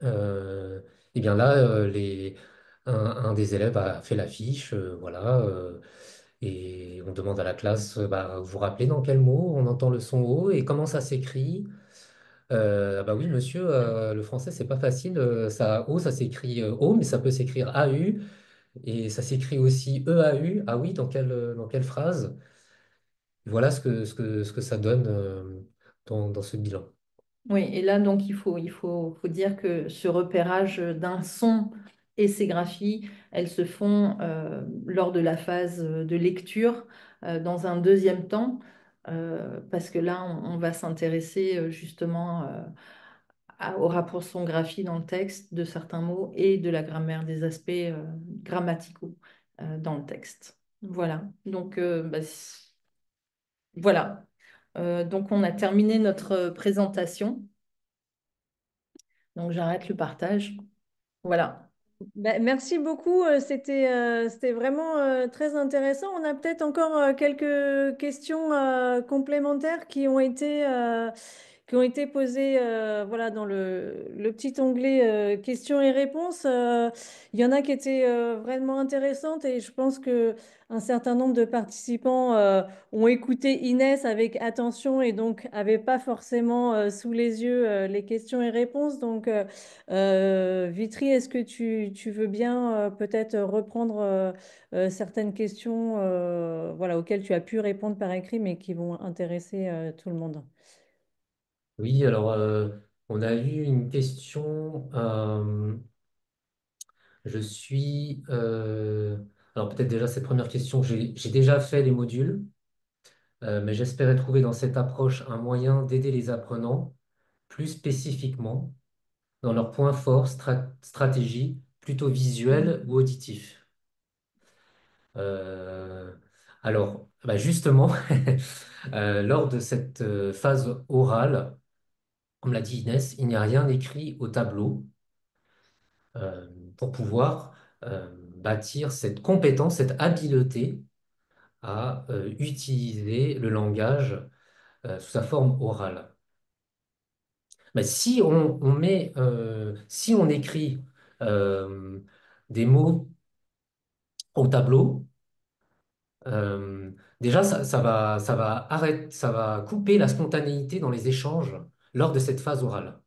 Euh, et bien là, un des élèves a fait l'affiche, voilà, et on demande à la classe, bah, vous vous rappelez dans quel mot on entend le son O et comment ça s'écrit? Ah bah oui, monsieur, le français, c'est pas facile. Ça, O, ça s'écrit O, mais ça peut s'écrire AU, et ça s'écrit aussi EAU. Ah oui, dans quelle phrase? Voilà ce que ça donne dans ce bilan. Oui, et là, donc, faut dire que ce repérage d'un son et ses graphies, elles se font lors de la phase de lecture dans un deuxième temps, parce que là, on va s'intéresser justement au rapport son-graphie dans le texte de certains mots et de la grammaire, des aspects grammaticaux dans le texte. Voilà, donc voilà. Donc, on a terminé notre présentation. Donc, j'arrête le partage. Voilà. Ben, merci beaucoup, c'était vraiment très intéressant. On a peut-être encore quelques questions complémentaires qui ont été posées voilà, dans le petit onglet questions et réponses. Il y en a qui étaient vraiment intéressantes et je pense que un certain nombre de participants ont écouté Inès avec attention et donc n'avaient pas forcément sous les yeux les questions et réponses. Donc, Vitry, est-ce que tu veux bien peut-être reprendre certaines questions voilà, auxquelles tu as pu répondre par écrit, mais qui vont intéresser tout le monde? Oui, alors on a eu une question. Je suis. Alors peut-être déjà cette première question, j'ai déjà fait les modules, mais j'espérais trouver dans cette approche un moyen d'aider les apprenants plus spécifiquement dans leurs points forts, stratégie, plutôt visuels ou auditifs. Euh, alors, bah justement, lors de cette phase orale, comme l'a dit Inès, il n'y a rien écrit au tableau euh, pour pouvoir bâtir cette compétence, cette habileté à utiliser le langage sous sa forme orale. Mais si si on écrit euh, des mots au tableau, déjà ça va couper la spontanéité dans les échanges lors de cette phase orale.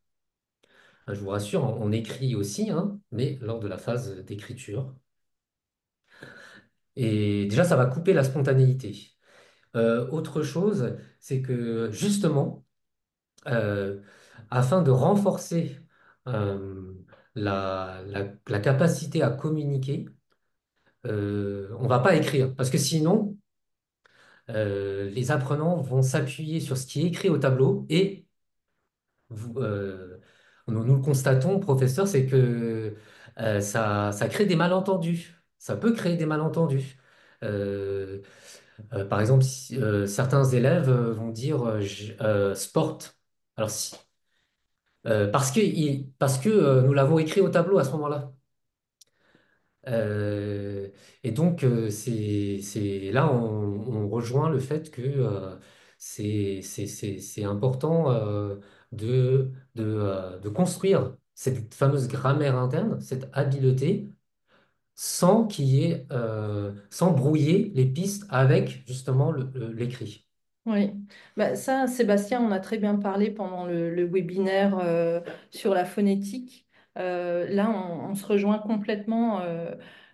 Je vous rassure, on écrit aussi, hein, mais lors de la phase d'écriture. Et déjà, ça va couper la spontanéité. Autre chose, c'est que justement, euh, afin de renforcer euh, la capacité à communiquer, on va pas écrire, parce que sinon, les apprenants vont s'appuyer sur ce qui est écrit au tableau et nous le constatons, professeur, c'est que ça crée des malentendus. Ça peut créer des malentendus. Euh, Par exemple, certains élèves vont dire sport. Alors, parce que nous l'avons écrit au tableau à ce moment-là. Euh, et donc, là, on rejoint le fait que c'est important de construire cette fameuse grammaire interne, cette habileté, sans brouiller les pistes avec justement l'écrit. Oui, bah, ça, Sébastien, on a très bien parlé pendant le webinaire sur la phonétique. Là, on se rejoint complètement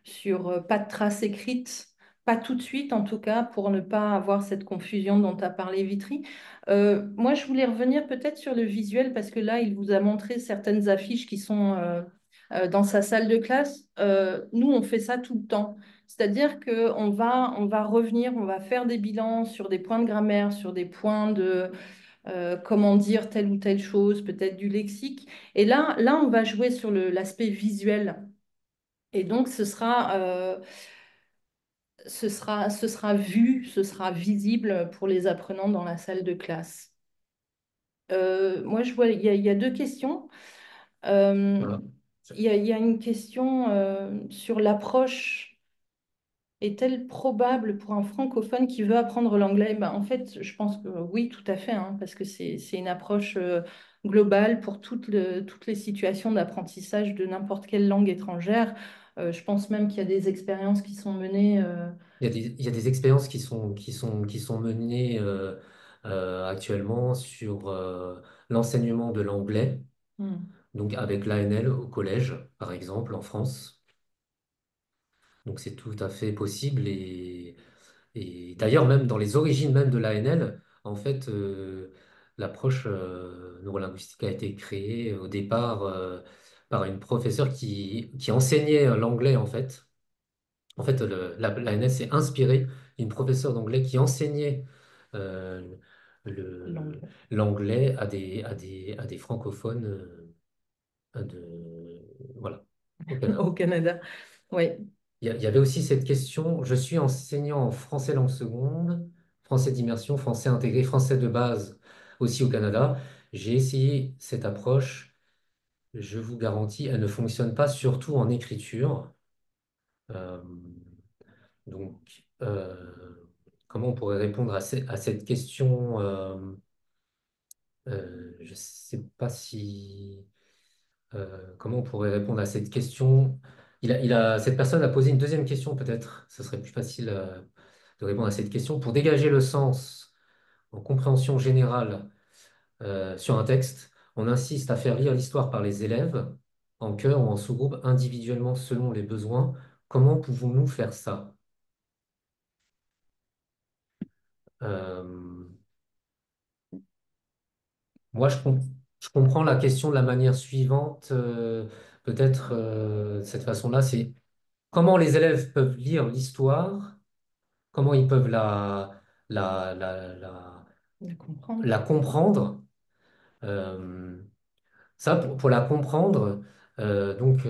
sur pas de traces écrites, pas tout de suite en tout cas, pour ne pas avoir cette confusion dont a parlé Vitry. Moi, je voulais revenir peut-être sur le visuel parce que là, il vous a montré certaines affiches qui sont dans sa salle de classe. Nous, on fait ça tout le temps. C'est-à-dire on va revenir, on va faire des bilans sur des points de grammaire, sur des points de comment dire telle ou telle chose, peut-être du lexique. Et là, on va jouer sur l'aspect visuel. Et donc, ce sera vu, ce sera visible pour les apprenants dans la salle de classe. Moi, je vois, il y a deux questions. Euh, Voilà. il y a une question sur l'approche. Est-elle probable pour un francophone qui veut apprendre l'anglais? Ben, en fait, je pense que oui, tout à fait, hein, parce que c'est une approche globale pour toutes les situations d'apprentissage de n'importe quelle langue étrangère. Je pense même qu'il y a des expériences qui sont menées. Il y a des expériences qui sont menées actuellement sur l'enseignement de l'anglais, Hmm. donc avec l'ANL au collège, par exemple, en France. Donc c'est tout à fait possible. Et d'ailleurs, même dans les origines même de l'ANL, en fait, l'approche neurolinguistique a été créée au départ par une professeure qui enseignait l'anglais, en fait. En fait, l'ANL s'est inspirée d'une professeure d'anglais qui enseignait euh, L'anglais. l'anglais à des francophones voilà, au Au Canada. Canada. Oui. Il y avait aussi cette question, je suis enseignant en français langue seconde, français d'immersion, français intégré, français de base aussi au Canada. J'ai essayé cette approche, je vous garantis, elle ne fonctionne pas, surtout en écriture. Euh, donc, comment on pourrait répondre à cette question Je ne sais pas si comment on pourrait répondre à cette question. Cette personne a posé une deuxième question, peut-être. Ce serait plus facile de répondre à cette question. Pour dégager le sens en compréhension générale sur un texte, on insiste à faire lire l'histoire par les élèves, en chœur ou en sous-groupe, individuellement selon les besoins. Comment pouvons-nous faire ça? Euh, Moi, je comprends la question de la manière suivante, peut-être de cette façon-là, c'est comment les élèves peuvent lire l'histoire, comment ils peuvent la, la, la, De comprendre. la comprendre. Euh, Ça, pour la comprendre, donc,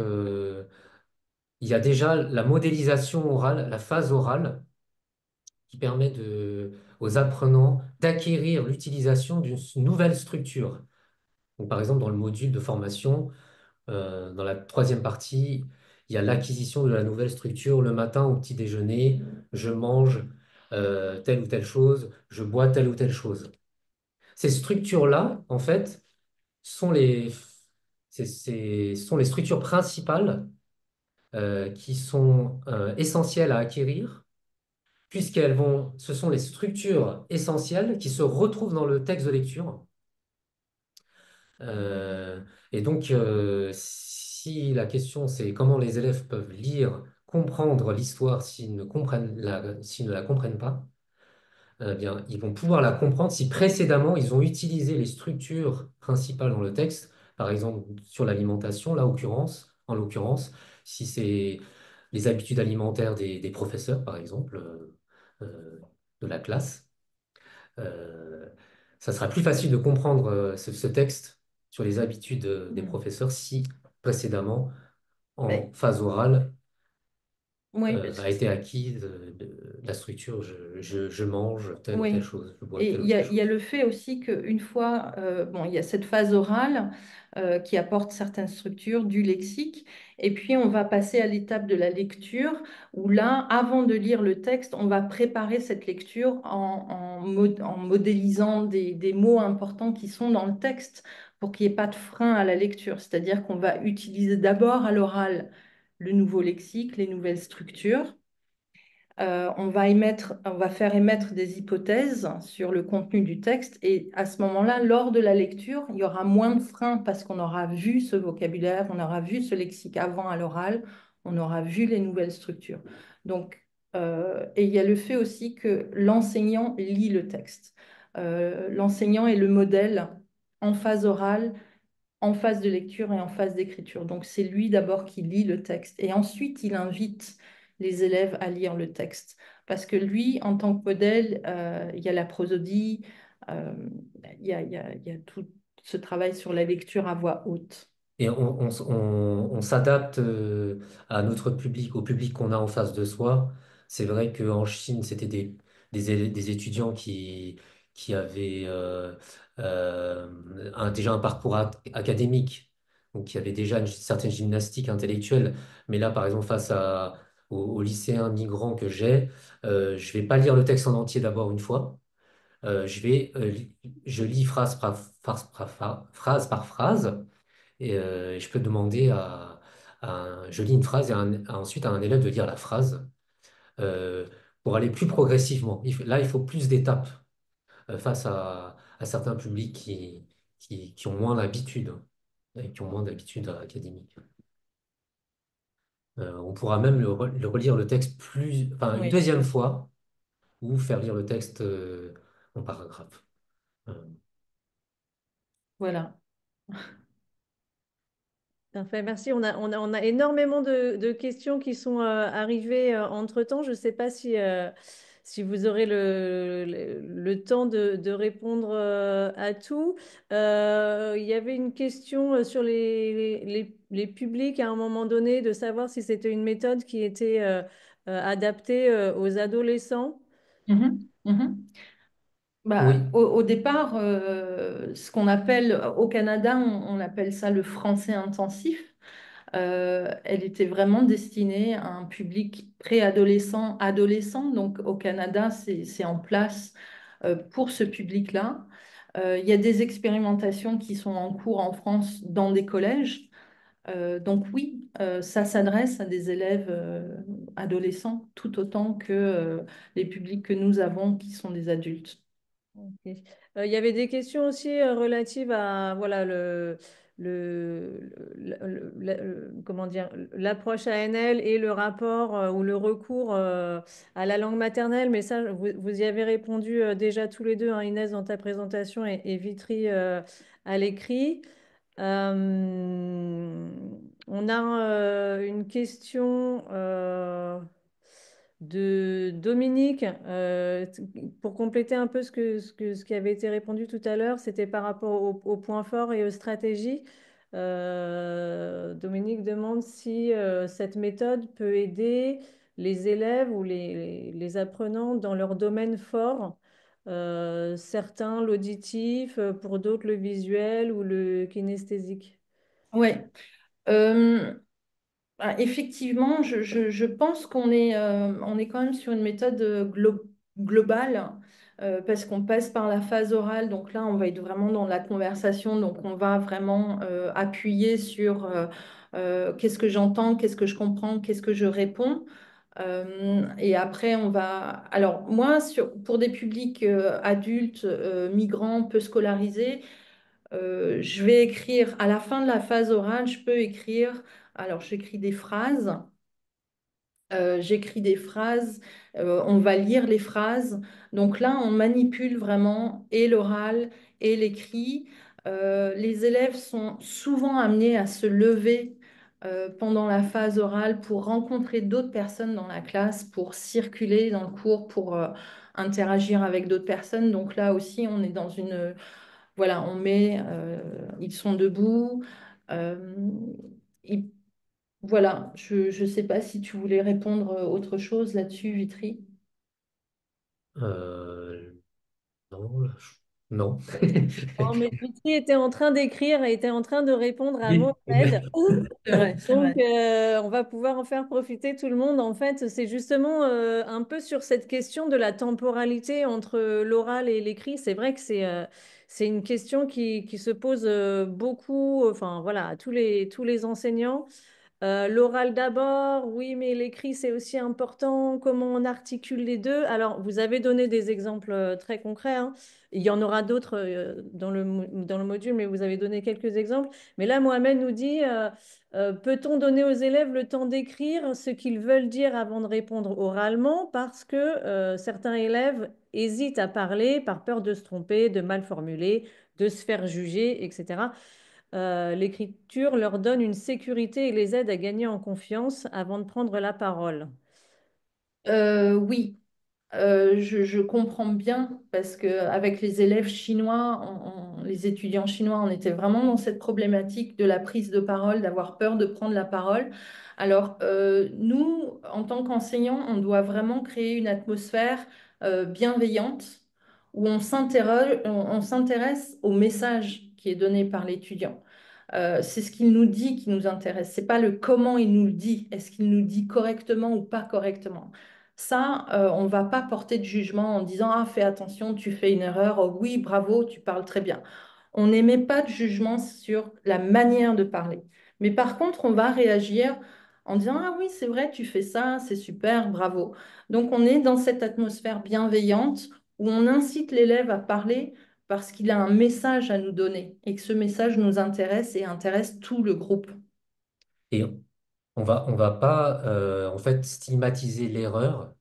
il y a déjà la modélisation orale, la phase orale, qui permet aux apprenants d'acquérir l'utilisation d'une nouvelle structure. Donc, par exemple, dans le module de formation, dans la troisième partie, il y a l'acquisition de la nouvelle structure. Le matin au petit déjeuner, je mange telle ou telle chose, je bois telle ou telle chose. Ces structures-là, en fait, sont sont les structures principales qui sont essentielles à acquérir, ce sont les structures essentielles qui se retrouvent dans le texte de lecture. Euh, et donc, si la question c'est comment les élèves peuvent lire, comprendre l'histoire s'ils ne la comprennent pas, eh bien, ils vont pouvoir la comprendre si précédemment ils ont utilisé les structures principales dans le texte, par exemple sur l'alimentation, en l'occurrence, si c'est les habitudes alimentaires des professeurs, par exemple, de la classe. Euh, Ça sera plus facile de comprendre ce texte sur les habitudes des Mm. professeurs si précédemment, en Mais, phase orale, oui, a été acquise la structure je mange telle ou telle oui. chose, je bois Et telle ou telle il y a chose. le fait aussi qu'une fois, bon, il y a cette phase orale qui apporte certaines structures du lexique, et puis on va passer à l'étape de la lecture, où là, avant de lire le texte, on va préparer cette lecture en modélisant des mots importants qui sont dans le texte pour qu'il n'y ait pas de frein à la lecture. C'est-à-dire qu'on va utiliser d'abord à l'oral le nouveau lexique, les nouvelles structures. On va faire émettre des hypothèses sur le contenu du texte et à ce moment-là, lors de la lecture, il y aura moins de freins parce qu'on aura vu ce vocabulaire, on aura vu ce lexique avant à l'oral, on aura vu les nouvelles structures. Donc, et il y a le fait aussi que l'enseignant lit le texte. L'enseignant est le modèle en phase orale, en phase de lecture et en phase d'écriture. Donc c'est lui d'abord qui lit le texte et ensuite il invite les élèves à lire le texte. Parce que lui, en tant que modèle, il y a la prosodie, euh, il y a tout ce travail sur la lecture à voix haute. Et on s'adapte à notre public, au public qu'on a en face de soi. C'est vrai qu'en Chine, c'était des étudiants qui avaient déjà un parcours académique, donc qui avaient déjà une certaine gymnastique intellectuelle. Mais là, par exemple, aux lycéens migrants que j'ai, je vais pas lire le texte en entier d'abord une fois. Je lis phrase par phrase. Et je peux demander je lis une phrase et ensuite à un élève de lire la phrase euh, pour aller plus progressivement. Là, il faut plus d'étapes face à certains publics qui ont moins l'habitude, hein, et qui ont moins d'habitude académique. On pourra même le relire le texte enfin, une Oui, deuxième fois ou faire lire le texte en paragraphe. Euh, voilà. Parfait, merci. On a énormément de questions qui sont arrivées entre-temps. Je ne sais pas si vous aurez le temps de répondre à tout. Il y avait une question sur les publics à un moment donné, de savoir si c'était une méthode qui était adaptée aux adolescents. Mhm, mhm. Bah, oui, au départ, ce qu'on appelle au Canada, on appelle ça le français intensif. Elle était vraiment destinée à un public préadolescent, adolescent. Donc au Canada, c'est en place pour ce public-là. Il y a des expérimentations qui sont en cours en France dans des collèges. Donc oui, ça s'adresse à des élèves adolescents tout autant que les publics que nous avons qui sont des adultes. Ok. Il y avait des questions aussi relatives à voilà comment dire l'approche ANL et le rapport ou le recours à la langue maternelle. Mais ça, vous y avez répondu déjà tous les deux, hein, Inès dans ta présentation et Vitry à l'écrit. Euh, on a une question de Dominique. Pour compléter un peu ce qui avait été répondu tout à l'heure, c'était par rapport aux points forts et aux stratégies. Dominique demande si cette méthode peut aider les élèves ou les apprenants dans leur domaine fort. Certains l'auditif, pour d'autres le visuel ou le kinesthésique. Ouais. Effectivement, je pense on est quand même sur une méthode globale parce qu'on passe par la phase orale. Donc là, on va être vraiment dans la conversation. Donc on va vraiment appuyer sur qu'est-ce que j'entends, qu'est-ce que je comprends, qu'est-ce que je réponds. Et après, on va... Alors moi, pour des publics adultes, migrants, peu scolarisés, je vais écrire à la fin de la phase orale, je peux écrire, alors j'écris des phrases, on va lire les phrases. Donc là, on manipule vraiment et l'oral et l'écrit. Les élèves sont souvent amenés à se lever pendant la phase orale pour rencontrer d'autres personnes dans la classe, pour circuler dans le cours, pour interagir avec d'autres personnes. Donc là aussi, on est dans une voilà, ils sont debout. euh, ils- voilà, je ne sais pas si tu voulais répondre autre chose là-dessus, Vitry. Euh, non, non. Oh, mais Vitry était en train d'écrire et était en train de répondre à Oui, Mohamed. C'est vrai, c'est Donc, vrai. on va pouvoir en faire profiter tout le monde. En fait, c'est justement un peu sur cette question de la temporalité entre l'oral et l'écrit. C'est vrai que c'est une question qui se pose beaucoup, enfin voilà, à tous les enseignants. L'oral d'abord, oui, mais l'écrit, c'est aussi important. Comment on articule les deux? Alors, vous avez donné des exemples très concrets, hein. Il y en aura d'autres dans le module, mais vous avez donné quelques exemples. Mais là, Mohamed nous dit, peut-on donner aux élèves le temps d'écrire ce qu'ils veulent dire avant de répondre oralement? Parce que certains élèves hésitent à parler par peur de se tromper, de mal formuler, de se faire juger, etc. L'écriture leur donne une sécurité et les aide à gagner en confiance avant de prendre la parole. Oui, je comprends bien parce qu'avec les élèves chinois, les étudiants chinois, on était vraiment dans cette problématique de la prise de parole, d'avoir peur de prendre la parole. Alors, nous, en tant qu'enseignants, on doit vraiment créer une atmosphère bienveillante où on s'intéresse au message qui est donné par l'étudiant. C'est ce qu'il nous dit qui nous intéresse. C'est pas le comment il nous le dit. Est-ce qu'il nous dit correctement ou pas correctement? Ça, on va pas porter de jugement en disant, ah, fais attention, tu fais une erreur. Oh, oui, bravo, tu parles très bien. On n'émet pas de jugement sur la manière de parler. Mais par contre, on va réagir en disant, ah oui, c'est vrai, tu fais ça, c'est super, bravo. Donc, on est dans cette atmosphère bienveillante où on incite l'élève à parler parce qu'il a un message à nous donner et que ce message nous intéresse et intéresse tout le groupe. Et on va pas en fait stigmatiser l'erreur.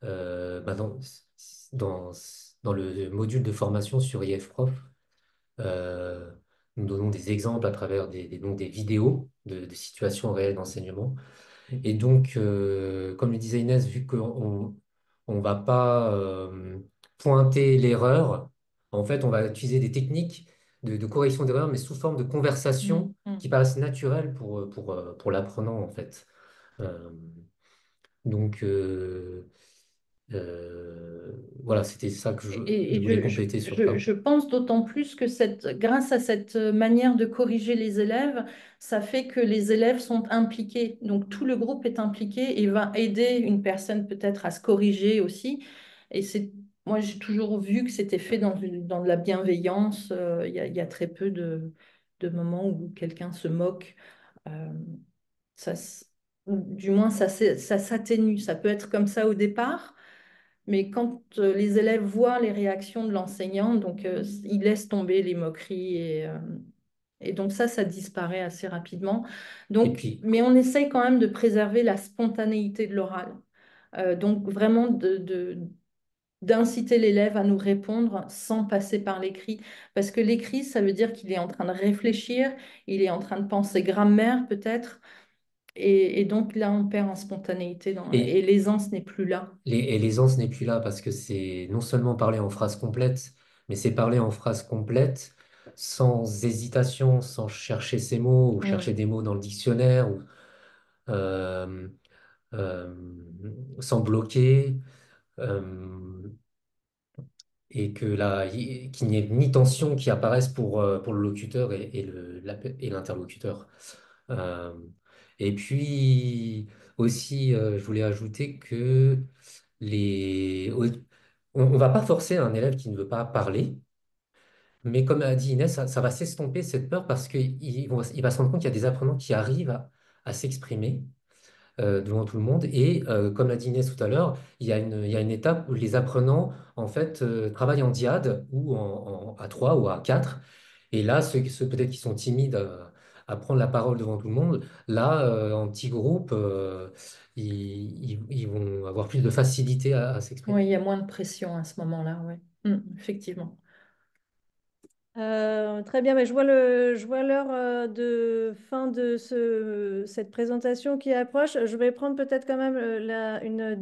Dans, dans le module de formation sur IFProf, euh, nous donnons des exemples à travers donc des vidéos de situations réelles d'enseignement. Et donc, comme le disait Inès, vu qu'on on va pas pointer l'erreur, en fait, on va utiliser des techniques de correction d'erreur, mais sous forme de Mm, conversation qui mm. paraissent naturelles pour l'apprenant, en fait. Euh, donc, voilà, c'était ça que je Et voulais compléter sur ça. je pense d'autant plus que grâce à cette manière de corriger les élèves, ça fait que les élèves sont impliqués. Donc tout le groupe est impliqué et va aider une personne peut-être à se corriger aussi. Et moi, j'ai toujours vu que c'était fait dans de la bienveillance. Il y a très peu de moments où quelqu'un se moque. Euh, ça, ou du moins, ça s'atténue. Ça peut être comme ça au départ, mais quand les élèves voient les réactions de l'enseignant, donc ils laissent tomber les moqueries et donc ça disparaît assez rapidement. Et Donc, puis, mais on essaye quand même de préserver la spontanéité de l'oral. Donc vraiment d'inciter l'élève à nous répondre sans passer par l'écrit. Parce que l'écrit, ça veut dire qu'il est en train de réfléchir, il est en train de penser grammaire peut-être, et donc là, on perd en spontanéité et et, l'aisance n'est plus là. et l'aisance n'est plus là parce que c'est non seulement parler en phrase complète, mais c'est parler en phrase complète sans hésitation, sans chercher ses mots ou Mm. chercher des mots dans le dictionnaire ou euh, euh, sans bloquer. euh, et que là, qu'il n'y ait ni tension qui apparaisse pour le locuteur et l'interlocuteur. Euh, et puis aussi, je voulais ajouter que on va pas forcer un élève qui ne veut pas parler, mais comme a dit Inès, ça va s'estomper cette peur parce il va se rendre compte qu'il y a des apprenants qui arrivent à s'exprimer devant tout le monde. Et comme l'a dit Inès tout à l'heure, il y a une étape où les apprenants en fait travaillent en diade ou à trois ou à quatre. Et là, ceux peut-être qui sont timides à prendre la parole devant tout le monde, là, en petit groupe, ils vont avoir plus de facilité à Oui, s'exprimer. il y a moins de pression à ce moment-là, ouais. Effectivement. Très bien, mais je vois l'heure de fin de cette présentation qui approche. Je vais prendre peut-être quand même une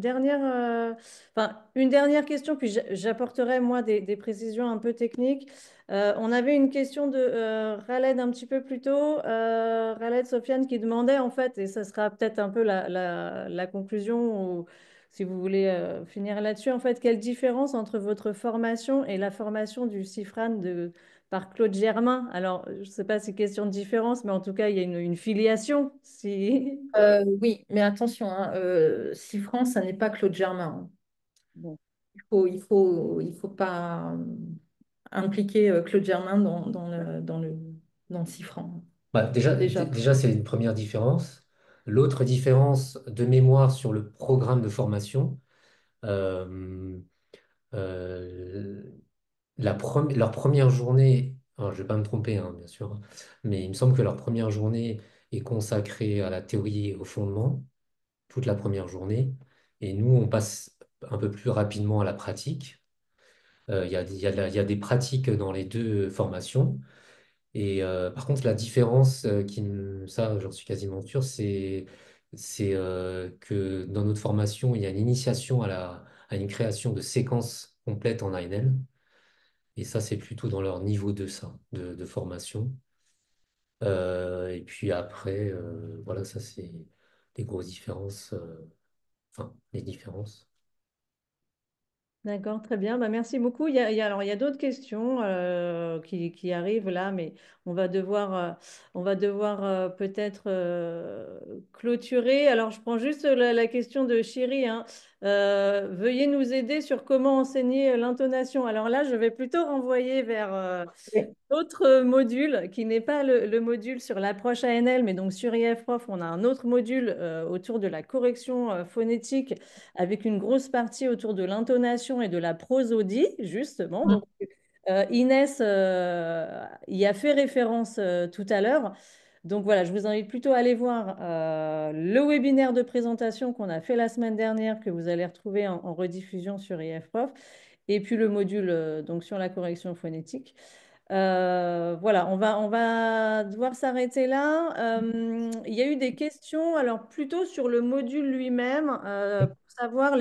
dernière question, puis j'apporterai moi des précisions un peu techniques. On avait une question de Khaled un petit peu plus tôt, Khaled Sofiane qui demandait en fait, et ça sera peut-être un peu la conclusion, ou si vous voulez finir là-dessus, en fait, quelle différence entre votre formation et la formation du CIFRAN par Claude Germain. Alors, je ne sais pas si c'est question de différence, mais en tout cas, il y a une filiation. Si... Oui, mais attention, hein, Cifran, ça n'est pas Claude Germain. Bon, Il faut pas impliquer Claude Germain dans le Cifran, Bah, déjà. déjà c'est une première différence. L'autre différence de mémoire sur le programme de formation. euh, euh, leur première journée, alors je ne vais pas me tromper, hein, bien sûr, hein, mais il me semble que leur première journée est consacrée à la théorie et au fondement, toute la première journée. Et nous, on passe un peu plus rapidement à la pratique. Il y a des pratiques dans les deux formations. Et par contre, la différence, ça, j'en suis quasiment sûr, c'est que dans notre formation, il y a une initiation à une création de séquences complètes en ANL. Et ça, c'est plutôt dans leur niveau de ça, de formation. Et puis après, voilà, ça, c'est des grosses différences. Enfin, les différences. d'accord, très bien. Bah, merci beaucoup. Alors, il y a d'autres questions qui arrivent là, mais on va devoir peut-être clôturer. Alors, je prends juste la question de Chéri, hein. Veuillez nous aider sur comment enseigner l'intonation. Alors là, je vais plutôt renvoyer vers Oui. autre module qui n'est pas le module sur l'approche ANL, mais donc sur IFProf, on a un autre module autour de la correction phonétique avec une grosse partie autour de l'intonation et de la prosodie, justement. Donc, Inès y a fait référence tout à l'heure. Donc voilà, je vous invite plutôt à aller voir le webinaire de présentation qu'on a fait la semaine dernière, que vous allez retrouver en rediffusion sur IFProf, et puis le module donc sur la correction phonétique. Voilà, on va devoir s'arrêter là. Il y a eu des questions, alors plutôt sur le module lui-même, pour savoir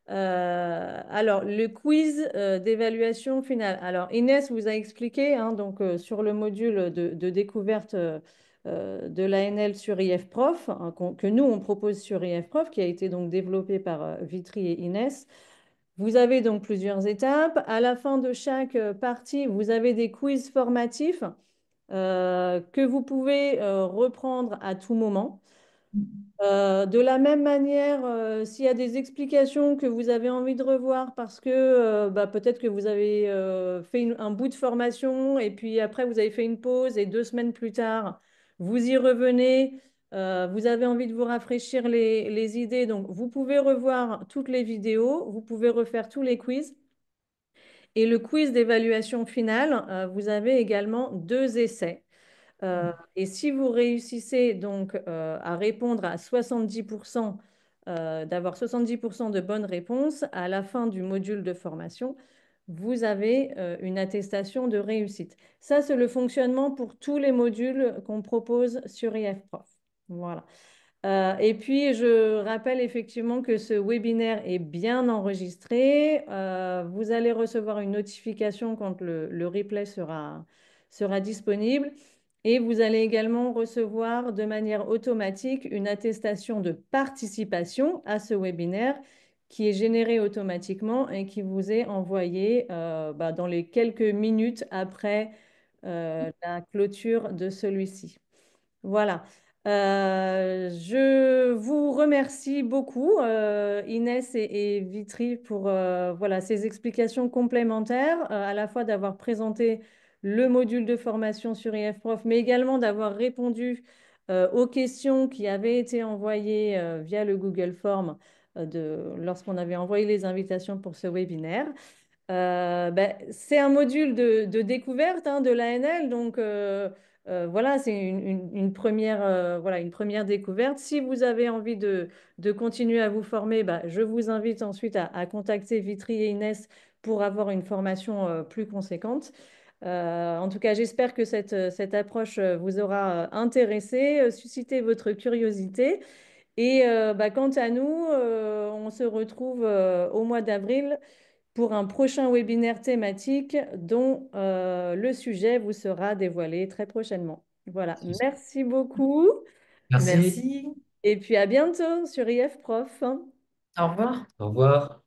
alors, le quiz d'évaluation finale. Alors, Inès vous a expliqué, hein, donc, sur le module de découverte de l'ANL sur IFProf, hein, que nous, on propose sur IFProf, qui a été donc développé par Vitry et Inès. Vous avez donc plusieurs étapes. À la fin de chaque partie, vous avez des quiz formatifs que vous pouvez reprendre à tout moment. De la même manière, s'il y a des explications que vous avez envie de revoir parce que bah, peut-être que vous avez fait un bout de formation et puis après vous avez fait une pause et 2 semaines plus tard, vous y revenez, vous avez envie de vous rafraîchir les idées, donc vous pouvez revoir toutes les vidéos, vous pouvez refaire tous les quiz. Et le quiz d'évaluation finale, vous avez également 2 essais. Et si vous réussissez donc à répondre à 70%, d'avoir 70% de bonnes réponses à la fin du module de formation, vous avez une attestation de réussite. Ça, c'est le fonctionnement pour tous les modules qu'on propose sur IFProf. Voilà. Et puis, je rappelle effectivement que ce webinaire est bien enregistré. Vous allez recevoir une notification quand le replay sera disponible. Et vous allez également recevoir de manière automatique une attestation de participation à ce webinaire qui est générée automatiquement et qui vous est envoyée bah, dans les quelques minutes après la clôture de celui-ci. Voilà. Je vous remercie beaucoup, Inès et Vitry, pour voilà, ces explications complémentaires, à la fois d'avoir présenté le module de formation sur IFProf, mais également d'avoir répondu aux questions qui avaient été envoyées via le Google Form lorsqu'on avait envoyé les invitations pour ce webinaire. Ben, c'est un module de découverte hein, de l'ANL, donc voilà, c'est une première, voilà, une première découverte. Si vous avez envie de continuer à vous former, ben, je vous invite ensuite à contacter Vitry et Inès pour avoir une formation plus conséquente. En tout cas, j'espère que cette approche vous aura intéressé, suscité votre curiosité. Et bah, quant à nous, on se retrouve au mois d'avril pour un prochain webinaire thématique dont le sujet vous sera dévoilé très prochainement. Voilà, merci beaucoup Merci, Merci. et puis à bientôt sur IF Prof. Au revoir. au revoir.